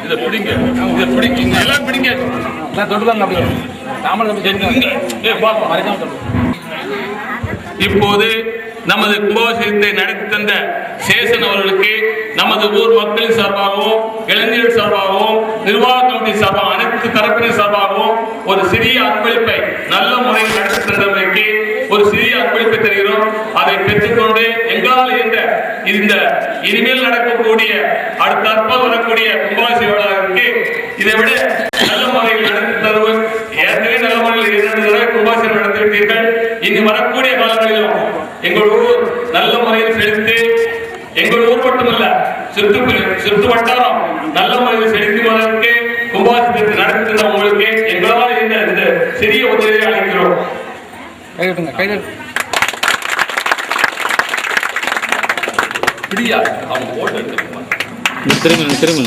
இதை பிடிங்க, இதை பிடிங்க, எல்லாம் பிடிங்க. இப்போது நமது கும்பாபிஷேகத்தை நடத்தி தந்த சேஷன் அவர்களுக்கு நமது ஊர் மக்களின் சார்பாகவும் இளைஞர்கள் சார்பாகவும் நிர்வாக கமிட்டி சார்பாகவும் அனைத்து தரப்பினர் சார்பாகவும் ஒரு சிறிய அன்பளிப்பை நல்ல முறையில் நடத்தி தந்தவர்களுக்கு ஒரு சிறிய அன்பளிப்பை தருகிறோம். அதை பெற்றுக்கொண்டு எங்களால் இந்த இனிமேல் நடக்கக்கூடிய தற்போது வரக்கூடிய கும்பாபிஷேகர்களுக்கு இதை விட நல்ல முறையில் நடத்தி தருவோம். ஏற்கனவே நல்ல முறையில் 2 தடவை கும்பாபிஷேகம் நடத்திவிட்டீர்கள். இனி வரக்கூடிய காலங்களிலும் எங்கள் ஊர் நல்ல முறையில் செழித்து, எங்கள் ஊர் மட்டுமல்ல சுற்று வட்டாரம் நல்ல முறையில் செழிக்குவதற்கு கும்பாபிஷேகத்தை நடத்துகிற உங்களுக்கு எங்களால் இந்த சிறிய உதவியை அளிக்கிறோம். பிடியா அவங்க போட்டு திரும்ப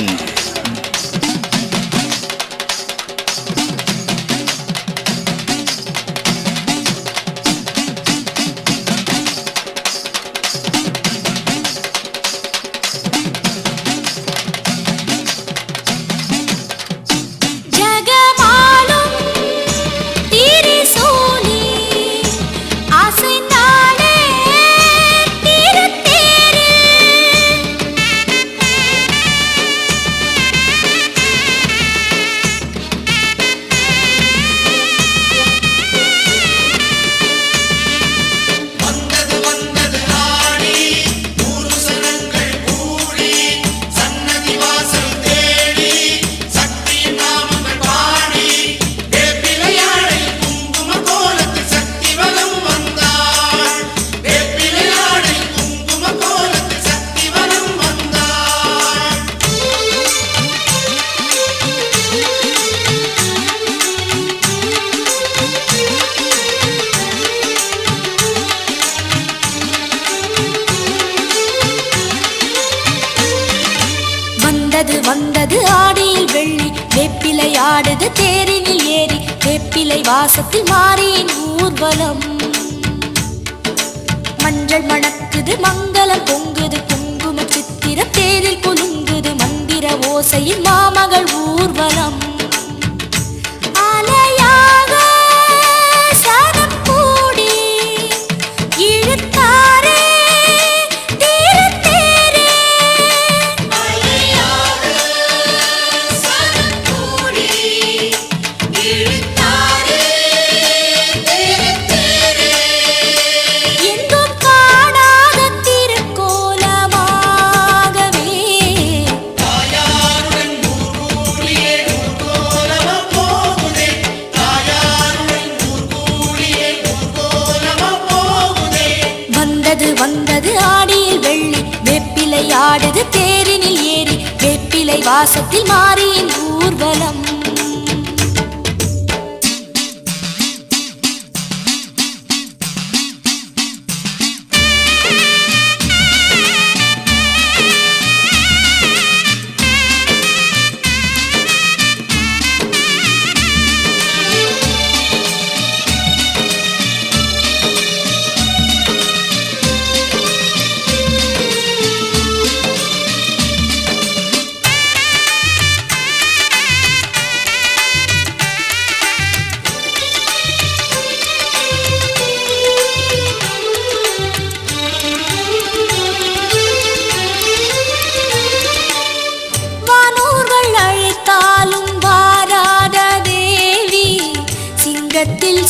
வந்தது ஆடியில் வெள்ளி வேப்பிலை ஆடுது தேரினில் ஏறி வேப்பிலை வாசத்தில் மாறியின் ஊர்வலம் மஞ்சள் மணக்குது மங்களம் பொங்குது குங்கும சித்திர தேரில் குலுங்குது மந்திர ஓசையில் மாமகள் ஊர்வலம் வந்தது ஆடியில் வெள்ளி வேப்பிலை ஆடுது தேரினில் ஏறி வேப்பிலை வாசத்தில் மாறியின் ஊர்வலம்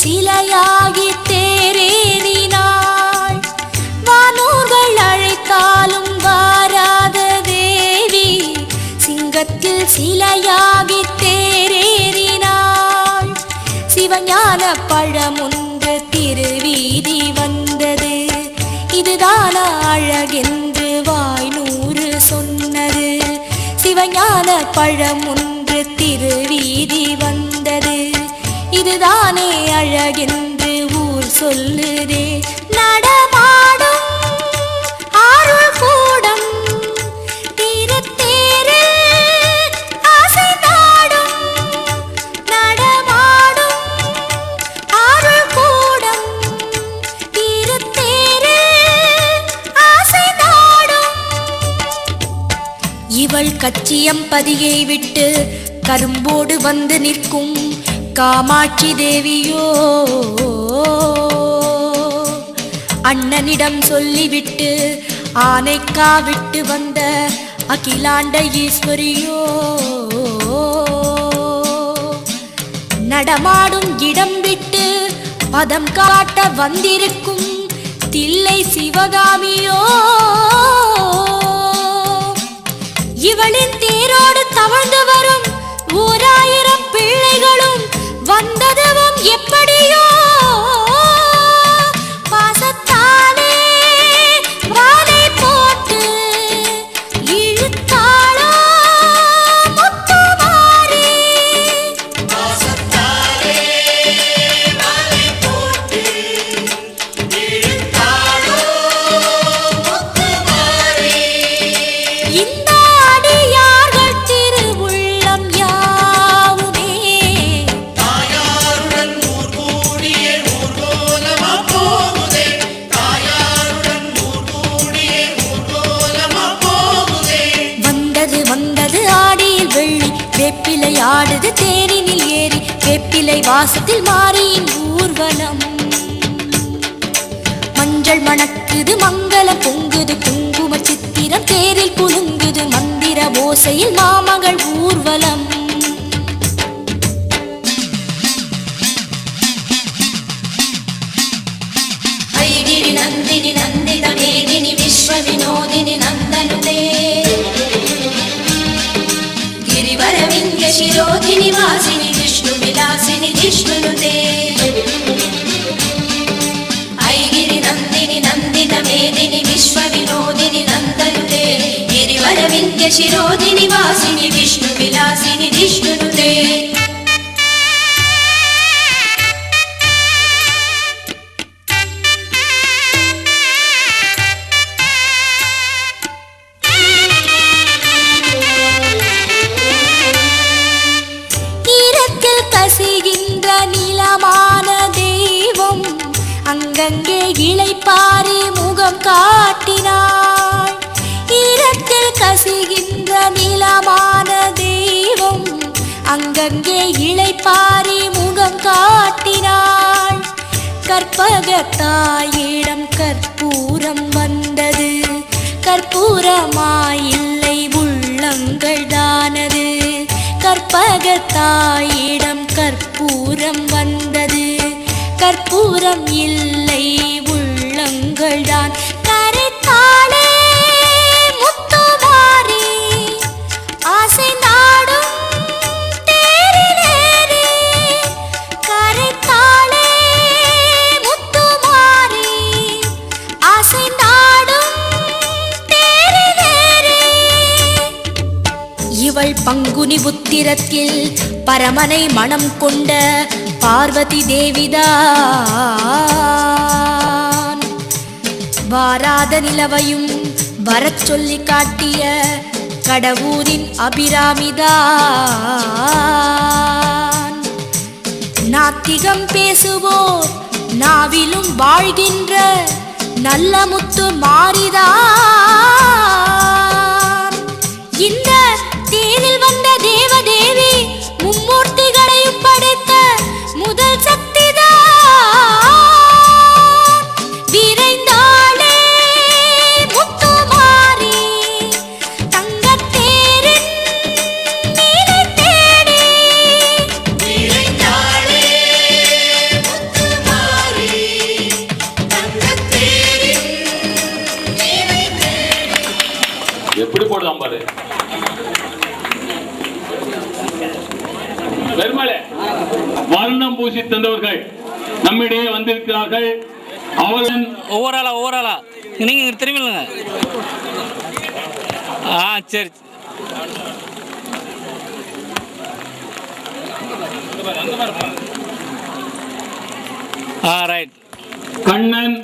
சிலையாகி தேரேறினாள் வானூர்கள் அழைத்தாலும் வாராத தேவி சிங்கத்தில் சிலையாகி தேரேறினாள் சிவஞான பழமொன்று திருவீதி வந்தது இதுதான அழகென்று வாய்நூறு சொன்னது சிவஞான பழமொன்று திருவீதி வந்தது இதுதானே அழகென்று ஊர் சொல்லுதே நடமாடும் ஆருள் கூடம் திருத்தேரில் ஆசை நாடும் நடமாடும் ஆருள் கூடம் திருத்தேரில் ஆசை நாடும் இவள் கச்சியம்பதியை விட்டு கரும்போடு வந்து நிற்கும் காமாட்சி தேவியோ அண்ணனிடம் சொல்லிவிட்டு ஆனைக்கா விட்டு வந்த அகிலாண்ட ஈஸ்வரியோ நடமாடும் இடம் விட்டு பதம் காட்ட வந்திருக்கும் தில்லை சிவகாமியோ இவளின் தேரோடு தவழ்ந்து வரும் 1000 பிள்ளைகளும் வந்ததுவும் எப்படியோ பாசத்தாலே வானை போட்டு இழுத்தாளோ முத்துமாரி பாசத்தாலே வானை போட்டு இழுத்தாளோ முத்துமாரி இந்த அடியார்கள் திருவுள்ளம் யாவுமே தாயாருடன் ஊர் கூடிய ஊர்கோலமா போகுதே தாயாருடன் ஊர் கூடிய ஊர்கோலமா போகுதே வந்தது வந்தது ஆடியில் வெள்ளி வேப்பிலை ஆடுது தேரினில் ஏறி வேப்பிலை வாசத்தில் மாறியின் ஊர்வலம் மஞ்சள் மணக்குது மங்களம் பொங்குது குங்கும சித்திரம் தேரில் குலுங்குது மந்திர ஓசையில் மாமகள் ஊர்வலம் ஐகிரி நந்தினி நந்தித மேதினி விஸ்வ வினோதினி நந்தனுதே ಗಿರಿವರ ವಿಂಧ್ಯ ಶಿರೋಧಿನಿ ವಾಸಿನಿ ವಿಷ್ಣು ವಿಲಾಸಿನಿ ಜಿಷ್ಣುನುತೆ ಐಗಿರಿ ನಂದಿನಿ ನಂದಿತ ಮೇದಿನಿ ವಿಶ್ವ ವಿನೋದಿನಿ ನಂದನುತೆ ಗಿರಿವರ ವಿಂಧ್ಯ ಶಿರೋಧಿನಿ ವಾಸಿನಿ ವಿಷ್ಣು ವಿಲಾಸಿನಿ ಜಿಷ್ಣುನುತೆ கசிகின்ற நிலமான தெய்வம் அங்கங்கே இளைப்பாரி முகம் காட்டினாள் ஈரத்தில் கசிகின்ற நிலமான தெய்வம் அங்கங்கே இளைப்பாரி முகம் காட்டினாள் கற்பகத்தாயிடம் கற்பூரம் வந்தது கற்பூரமாயில்லை உள்ளங்கள் தானது கற்பகத்தாயிடம் கற்பூரம் வந்தது கற்பூரம் இல்லை உள்ளங்கள் தான் கரைத்தாளே முத்துமாரி ஆசை நாடும் தேரிலேறி கரைத்தாளே முத்துமாரி ஆசை நாடும் தேரிலேறி இவள் பங்குனி உத்திரத்தில் பரமனை மனம் கொண்ட பார்வதி தேவிதான் வாராத நிலவையும் வரச் சொல்லி காட்டிய கடவுரின் அபிராமிதான் நாத்திகம் பேசுவோர் நாவிலும் வாழ்கின்ற நல்ல முத்து மாறிதான் இந்த தேரில் வந்த தேவதேவி மும்மூர்த்திகளையும் படைத்த முதல் சக்திதான் விரைந்தாளே முத்துமாரி தங்கத்தேரின் நீலை தேடி விரைந்தாளே முத்துமாரி தங்கத்தேரின் நீலை தேடி எப்படி போடுதான் பாரு பெருமளே வர்ணம் பூசி தந்தவர்கள் நம்மிடையே வந்திருக்கிறார்கள் அவர்கள் ஒவ்வொரு ஆளா நீங்க திரும்பிங்க சரி ரைட் கண்ணன்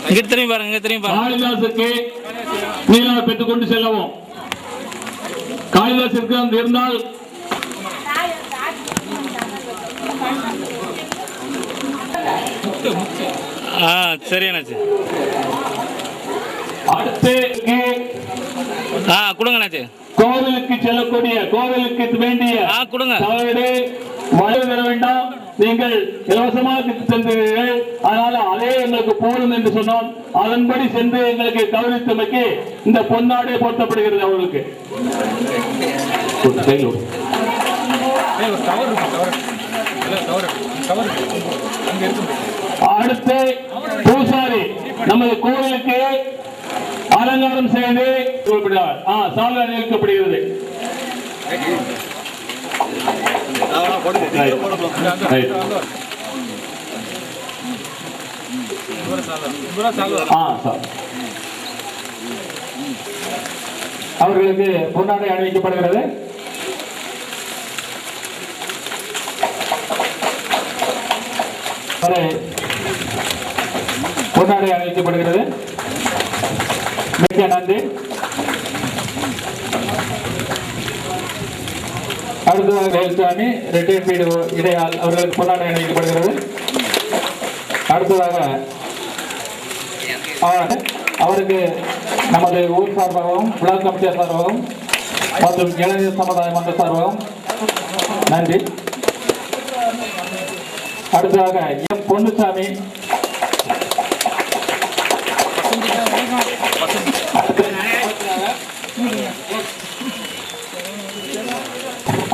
இங்க திரும்பி பாருங்க காளிதாசுக்கு நீலா பெற்றுக் கொண்டு செல்லவும் காளிதாசிற்கு அங்கு இருந்தால் சரி அண்ணாச்சி அடுத்து கொடுங்கண்ணாச்சு. கோவிலுக்கு செல்லக்கூடிய கோவிலுக்கு வேண்டிய கொடுங்க. தவறு மழை வர வேண்டாம். நீங்கள் இலவசமாக சென்றீர்கள், அதனால அதே எங்களுக்கு போதும் என்று சொன்னோம். அதன்படி சென்று எங்களுக்கு கவனித்தமைக்கு இந்த பொன்னாடை போர்த்தப்படுகிறது. அவர்களுக்கு அடுத்து பூசாரி நமது கோவிலுக்கு அலங்காரம் செய்து சாலை அணிவிக்கப்படுகிறது. அவர்களுக்கு பொன்னாடை அணிவிக்கப்படுகிறது. பொன்னாடை அணிவிக்கப்படுகிறது. மிக்க நன்றி. அடுத்ததாக வேல்சாமி ரெட்டியம்பீடு இடையால் அவர்களுக்கு பொன்னாடை அணிவிக்கப்படுகிறது. அடுத்ததாக அவருக்கு நமது ஊர் சார்பாகவும் பிளாக் கமிட்டி சார்பாகவும் மற்றும் இளைஞர் சமுதாய மன்ற சார்பாகவும் நன்றி. அடுத்ததாக எம் பொன்னுசாமி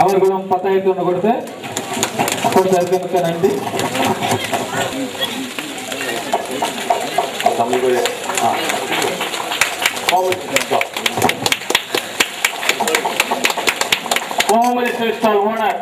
அவர்களும் 10,000 கொடுத்ததற்கு மிக்க நன்றி. கோமதி ஸ்டால் ஓனர்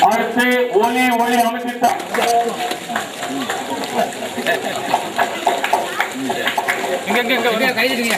அடுத்து ஒளி ஒளி அமைச்சிட்டார். கைதிடுங்க.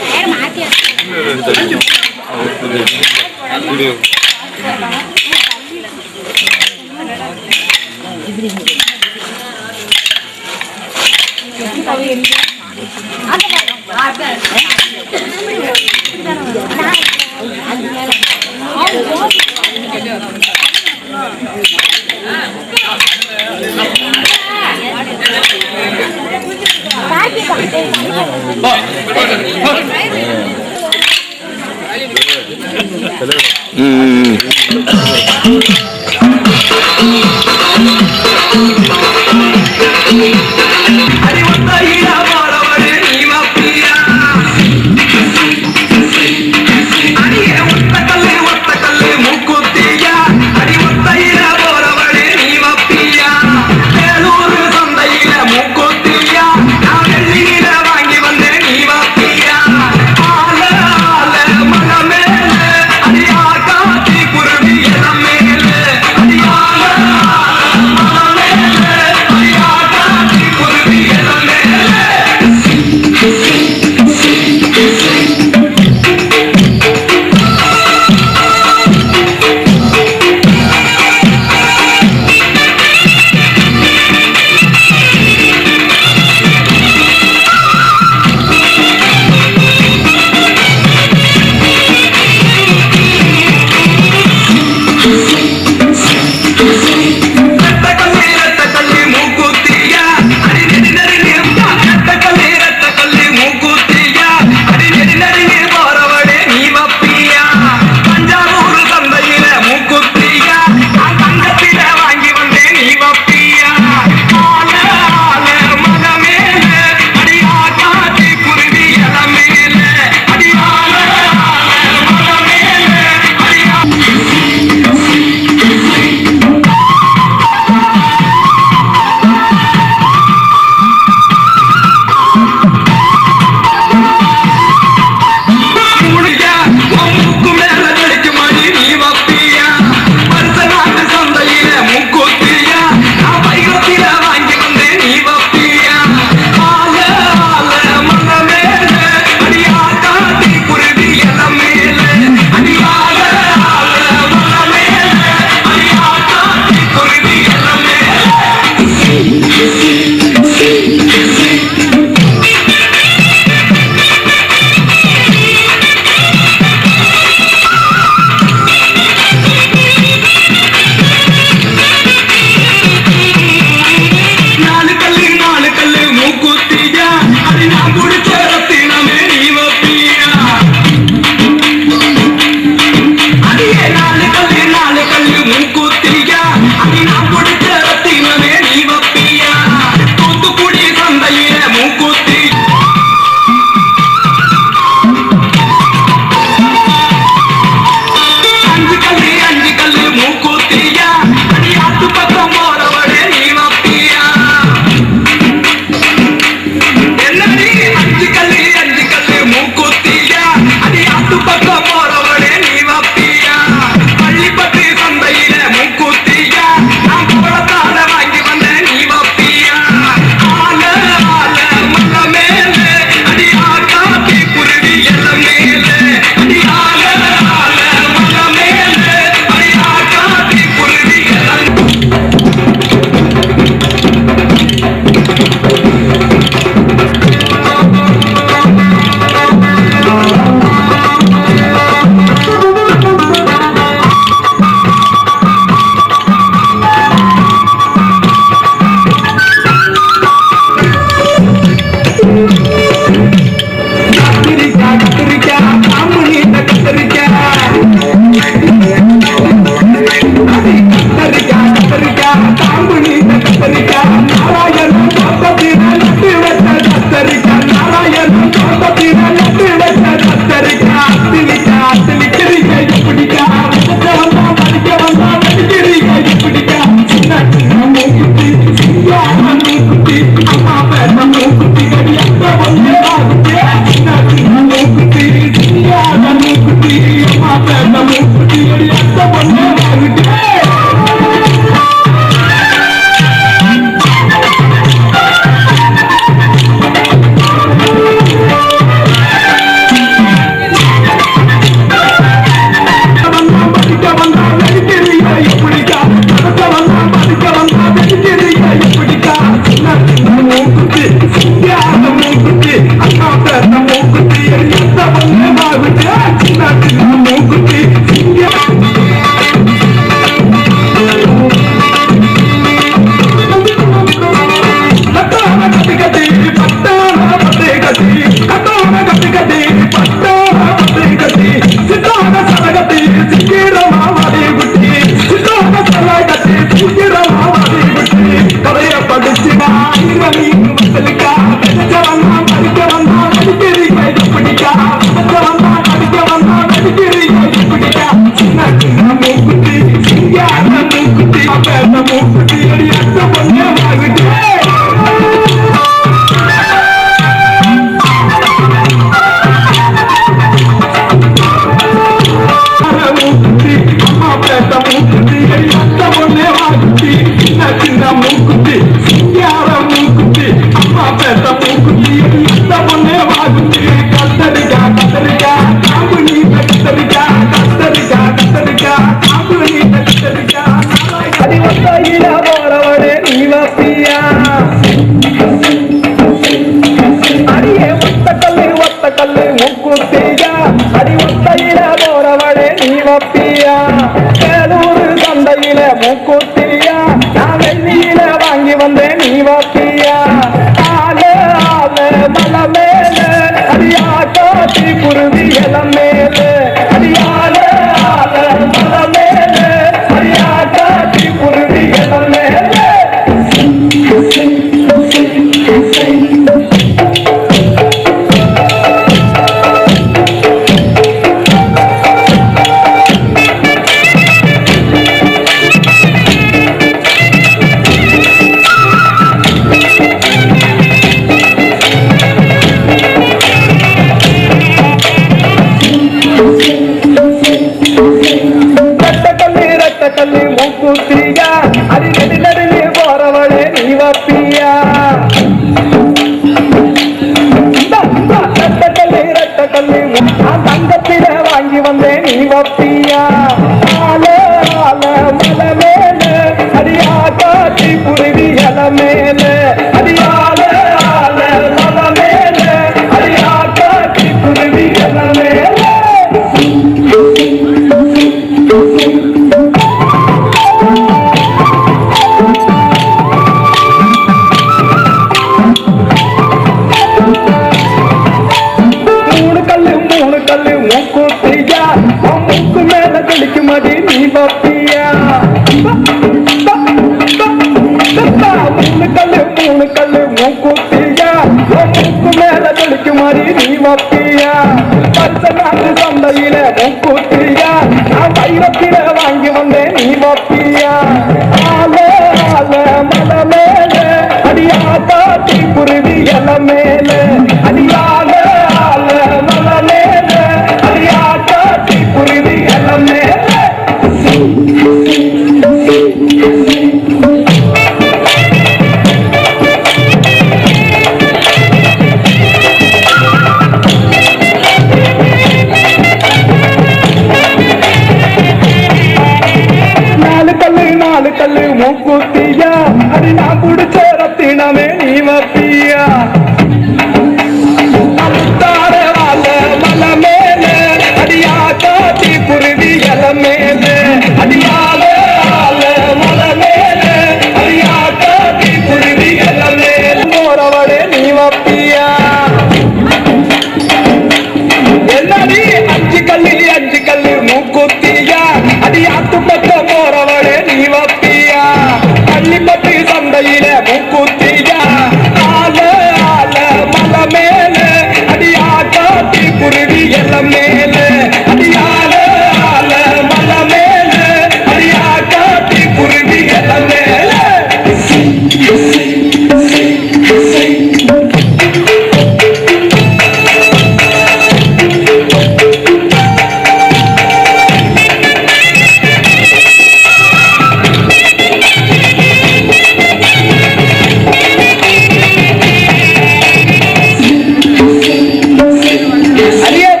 Ariel,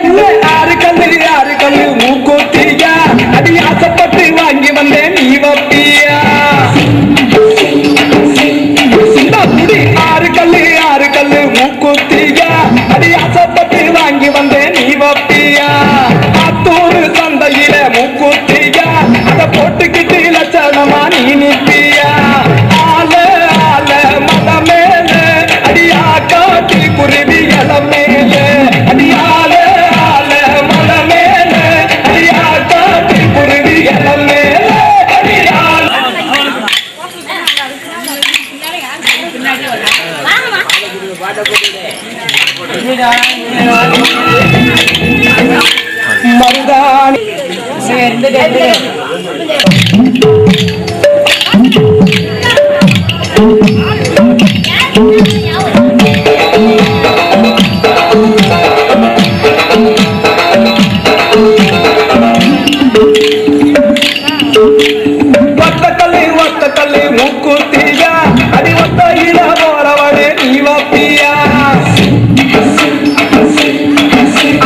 மருதாணி ஒத்தக்கல்லி மூக்குத்தியா அடி ஒத்தையில போறவளே நீ வப்பியா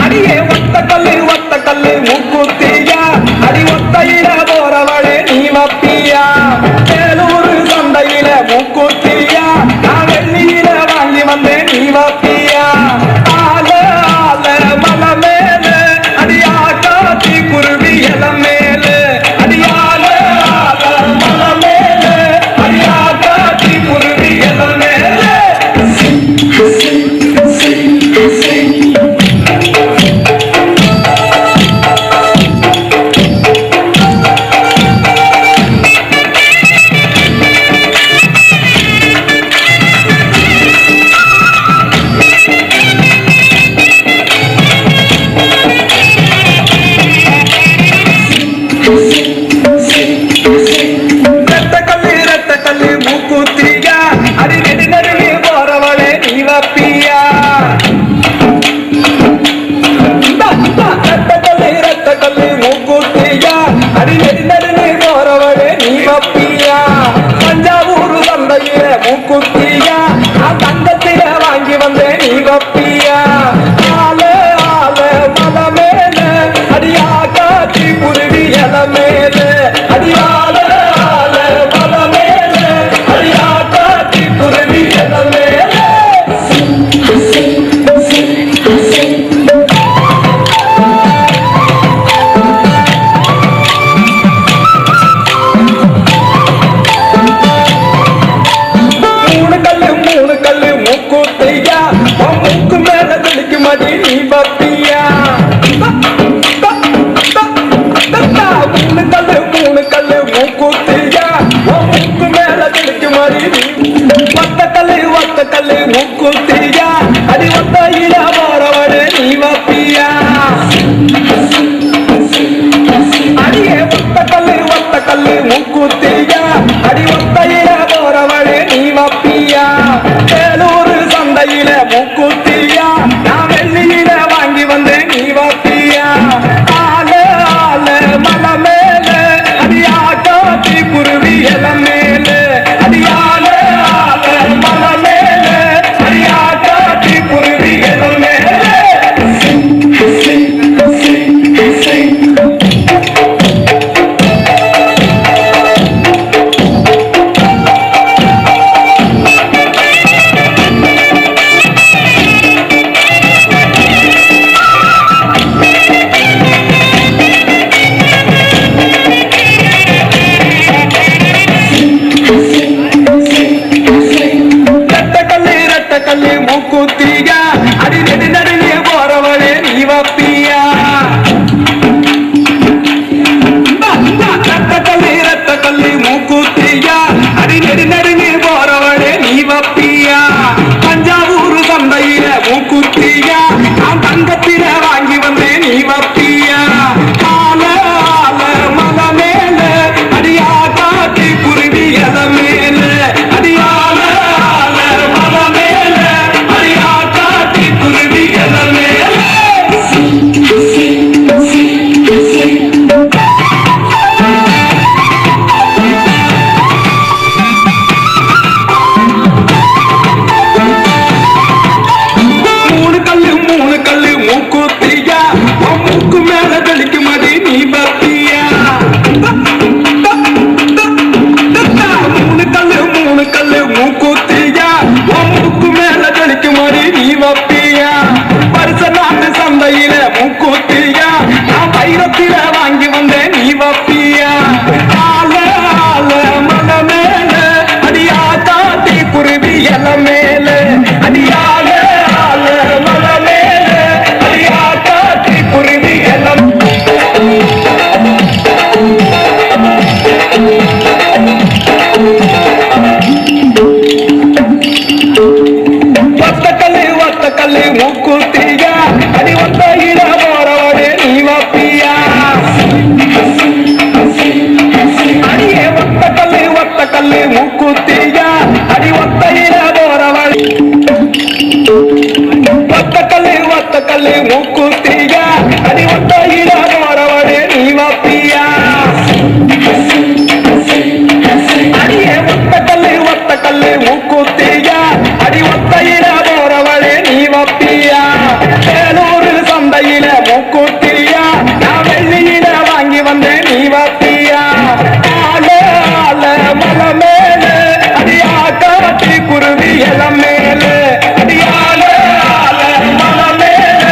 அடியே ஒத்தக்கல்லி மூக்குத்தியா அடி ஒத்தையில போறவளே நீ வப்பியா வேலூர் சந்தையில மூக்குத்தியா நான் வெள்ளியில வாங்கி வந்தேன் நீ வப்பியா ஆல மலை மேல அடியா காத்தி குருவி இல மேல அடியால மலை மேல அடியா காத்தி குருவி இல மேல ரத்தக்கல்லி மூக்குத்தியா அடி நெடுநெடுங்கி போறவளே நீ வப்பியா ரத்தக்கல்லி மூக்குத்தியா அடி நெடுநெடுங்கி போறவளே நீ வப்பியா தஞ்சாவூர் சந்தையில மூக்குத்தியா நான் தங்கத்தில வாங்கி வந்தேன் நீ வப்பியா ஆல மலை மேல அடியா காத்தி குருவி இல மேல அடியால மலை மேல அடியா காத்தி குருவி இல மேல மூணு கல்லு மூக்குத்தியா மூக்கு மேல தெளிக்கு மடி நீ பப்பியா மூணு கல்லு மூக்குத்தியா மூக்கு மேல தெளிக்கு மடி நீ ஒத்த கல்லு மூக்குத்தியா அடி ஒத்தையில போறவளே நீ வப்பியா அடியே ஒத்த கல்லு மூக்குத்தியா அடி ஒத்தையில போறவளே நீ வப்பியா வேலூர் சந்தையில மூக்குத்தியா நான் வெள்ளியில வாங்கி வந்தேன் நீ வப்பியா ஆல மலை மேல அடியா காத்தி குருவி இல மேல அடியால மலை மேல அடியா காத்தி குருவி இல மேல ரத்தக்கல்லி மூக்குத்தியா அடி நெடுநெடுங்கி போறவளே நீ வப்பியா ரத்தக்கல்லி மூக்குத்தியா அடி நெடுநெடுங்கி போறவளே நீ வப்பியா தஞ்சாவூர் சந்தையில மூக்குத்தியா நான் தங்கத்தில வாங்கி வந்தேன் நீ வப்பியா ஆல மலை மேல அடியா காத்தி குருவி இல மேல அடியால மலை மேல அடியா காத்தி குருவி கல்லு மூக்குத்தியா அடி ஒத்தையில போறவனே நீ வாப்பியா அடியே ஒத்த கல்லு மூக்குத்தியா அடி ஒத்தையில போறவனே ஒத்த கல்லு மூக்குத்தியா அடி ஒத்தையில போறவனே நீ வாப்பியா அடியே ஒத்த கல்லு மூக்குத்தியா அடி ஒத்தையில போறவளே நீ வப்பியா வேலூர் சந்தையில மூக்குத்தியா நான் வெள்ளியில வாங்கி வந்தேன் நீ வப்பியா ஆல மலை மேல அடியா காட்டி குருவி இளம் மேல அடியால மலை மேல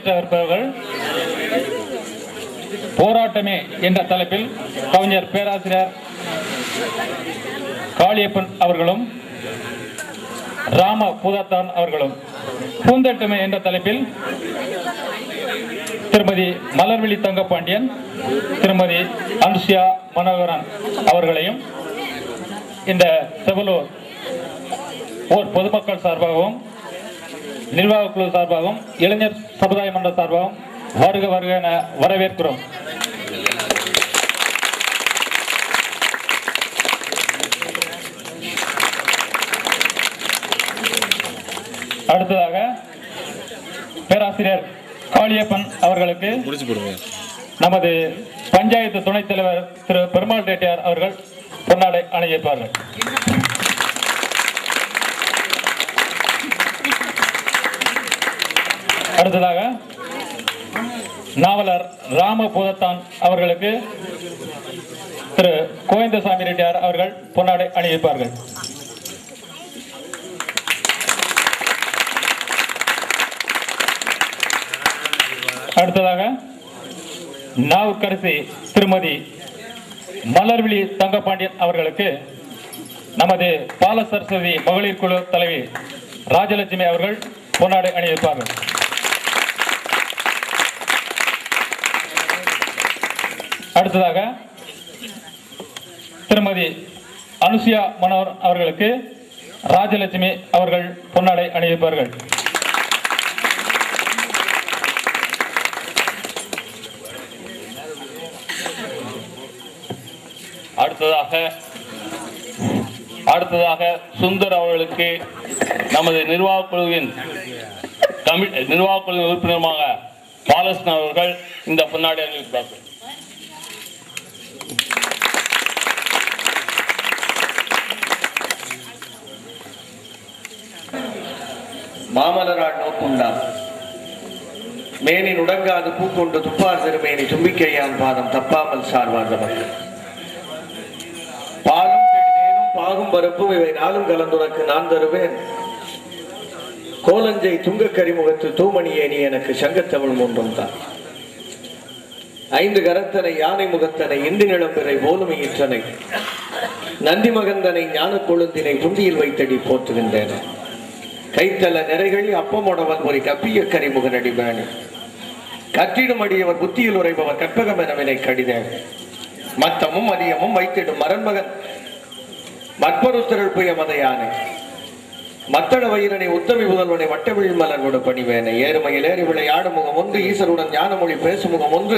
உரையாற்றவிருப்பவர்கள் போராட்டமே என்ற தலைப்பில் கவிஞர் பேராசிரியர் காளியப்பன் அவர்களும் ராம பூதத்தான் அவர்களும், பூந்தட்டுமை என்ற தலைப்பில் திருமதி மலர்விழி தங்கப்பாண்டியன், திருமதி அனுஷியா மனோகரன் அவர்களையும் இந்த செவலூர் ஓர் பொதுமக்கள் சார்பாகவும் நிர்வாக குழு சார்பாகவும் இளைஞர் சமுதாய மன்ற சார்பாகவும் வருக வருக என வரவேற்கிறோம். அடுத்ததாக பேராசிரியர் காளியப்பன் அவர்களுக்கு நமது பஞ்சாயத்து துணைத் தலைவர் திரு பெருமாள் ரெட்டியார் அவர்கள் பொன்னாடை அணிவிப்பார்கள். அடுத்ததாக நாவலர் ராம பூதத்தான் அவர்களுக்கு திரு கோவிந்தசாமி ரெட்டியார் அவர்கள் பொன்னாடை அணிவிப்பார்கள். அடுத்ததாக நாவுக்கரசி திருமதி மலர்விழி தங்கப்பாண்டியன் அவர்களுக்கு நமது பால சரஸ்வதி மகளிர் குழு தலைவி ராஜலட்சுமி அவர்கள் பொன்னாடை அணிவிப்பார்கள். அடுத்ததாக திருமதி அனுஷியா மனோகர் அவர்களுக்கு ராஜலட்சுமி அவர்கள் பொன்னாடை அணிவிப்பார்கள். அடுத்ததாக சுந்தர் அவர்களுக்கு நமது நிர்வாக குழுவின் உறுப்பினருமாக பாலகிருஷ்ணன் அவர்கள் இந்த பொன்னாடை அணிவிப்பார்கள். மாமலரால் நோக்குண்டாம் மேனி நுடங்காது பூக்கொண்டு துப்பார் திருமேனி தும்பிக்கையான் பாதம் தப்பாமல் சார்வார் மக்கள் பாலும் தேனும் பாகும் பருப்பும் இவை நாளும் கலந்துரைக்கு நான் தருவேன். கோலஞ்சை துங்க கரிமுகத்து தூமணியே நீ எனக்கு சங்கத்தமிழ் மூன்றும் தான். 5 கரத்தனை யானை முகத்தனை இந்தி நிலம்பிறை போலுமை ஈற்றனை நந்தி மகந்தனை ஞான கொழுந்தினை புந்தியில் வைத்தடி போற்றுகின்றன. கைத்தல நிறைகள் அப்பமுடவன் ஒரு கப்பிய கரிமுக நடிபேன் கற்றிடும் அடியவர் புத்தியில் உரைபவர் கற்பகம் எனவினை கடிதேன் மத்தமும் அதியமும் வைத்திடும் மரண்மகன் மற்பொருத்தர்கள் புய மதையானே மத்தள வயிறனை உத்தமி முதல்வனை வட்டவிழ் மலர்வோடு பணிவேனை ஏறுமையில் ஏறி விளையாடும் முகம் ஒன்று ஈசருடன் ஞானமொழி பேசும் முகம் ஒன்று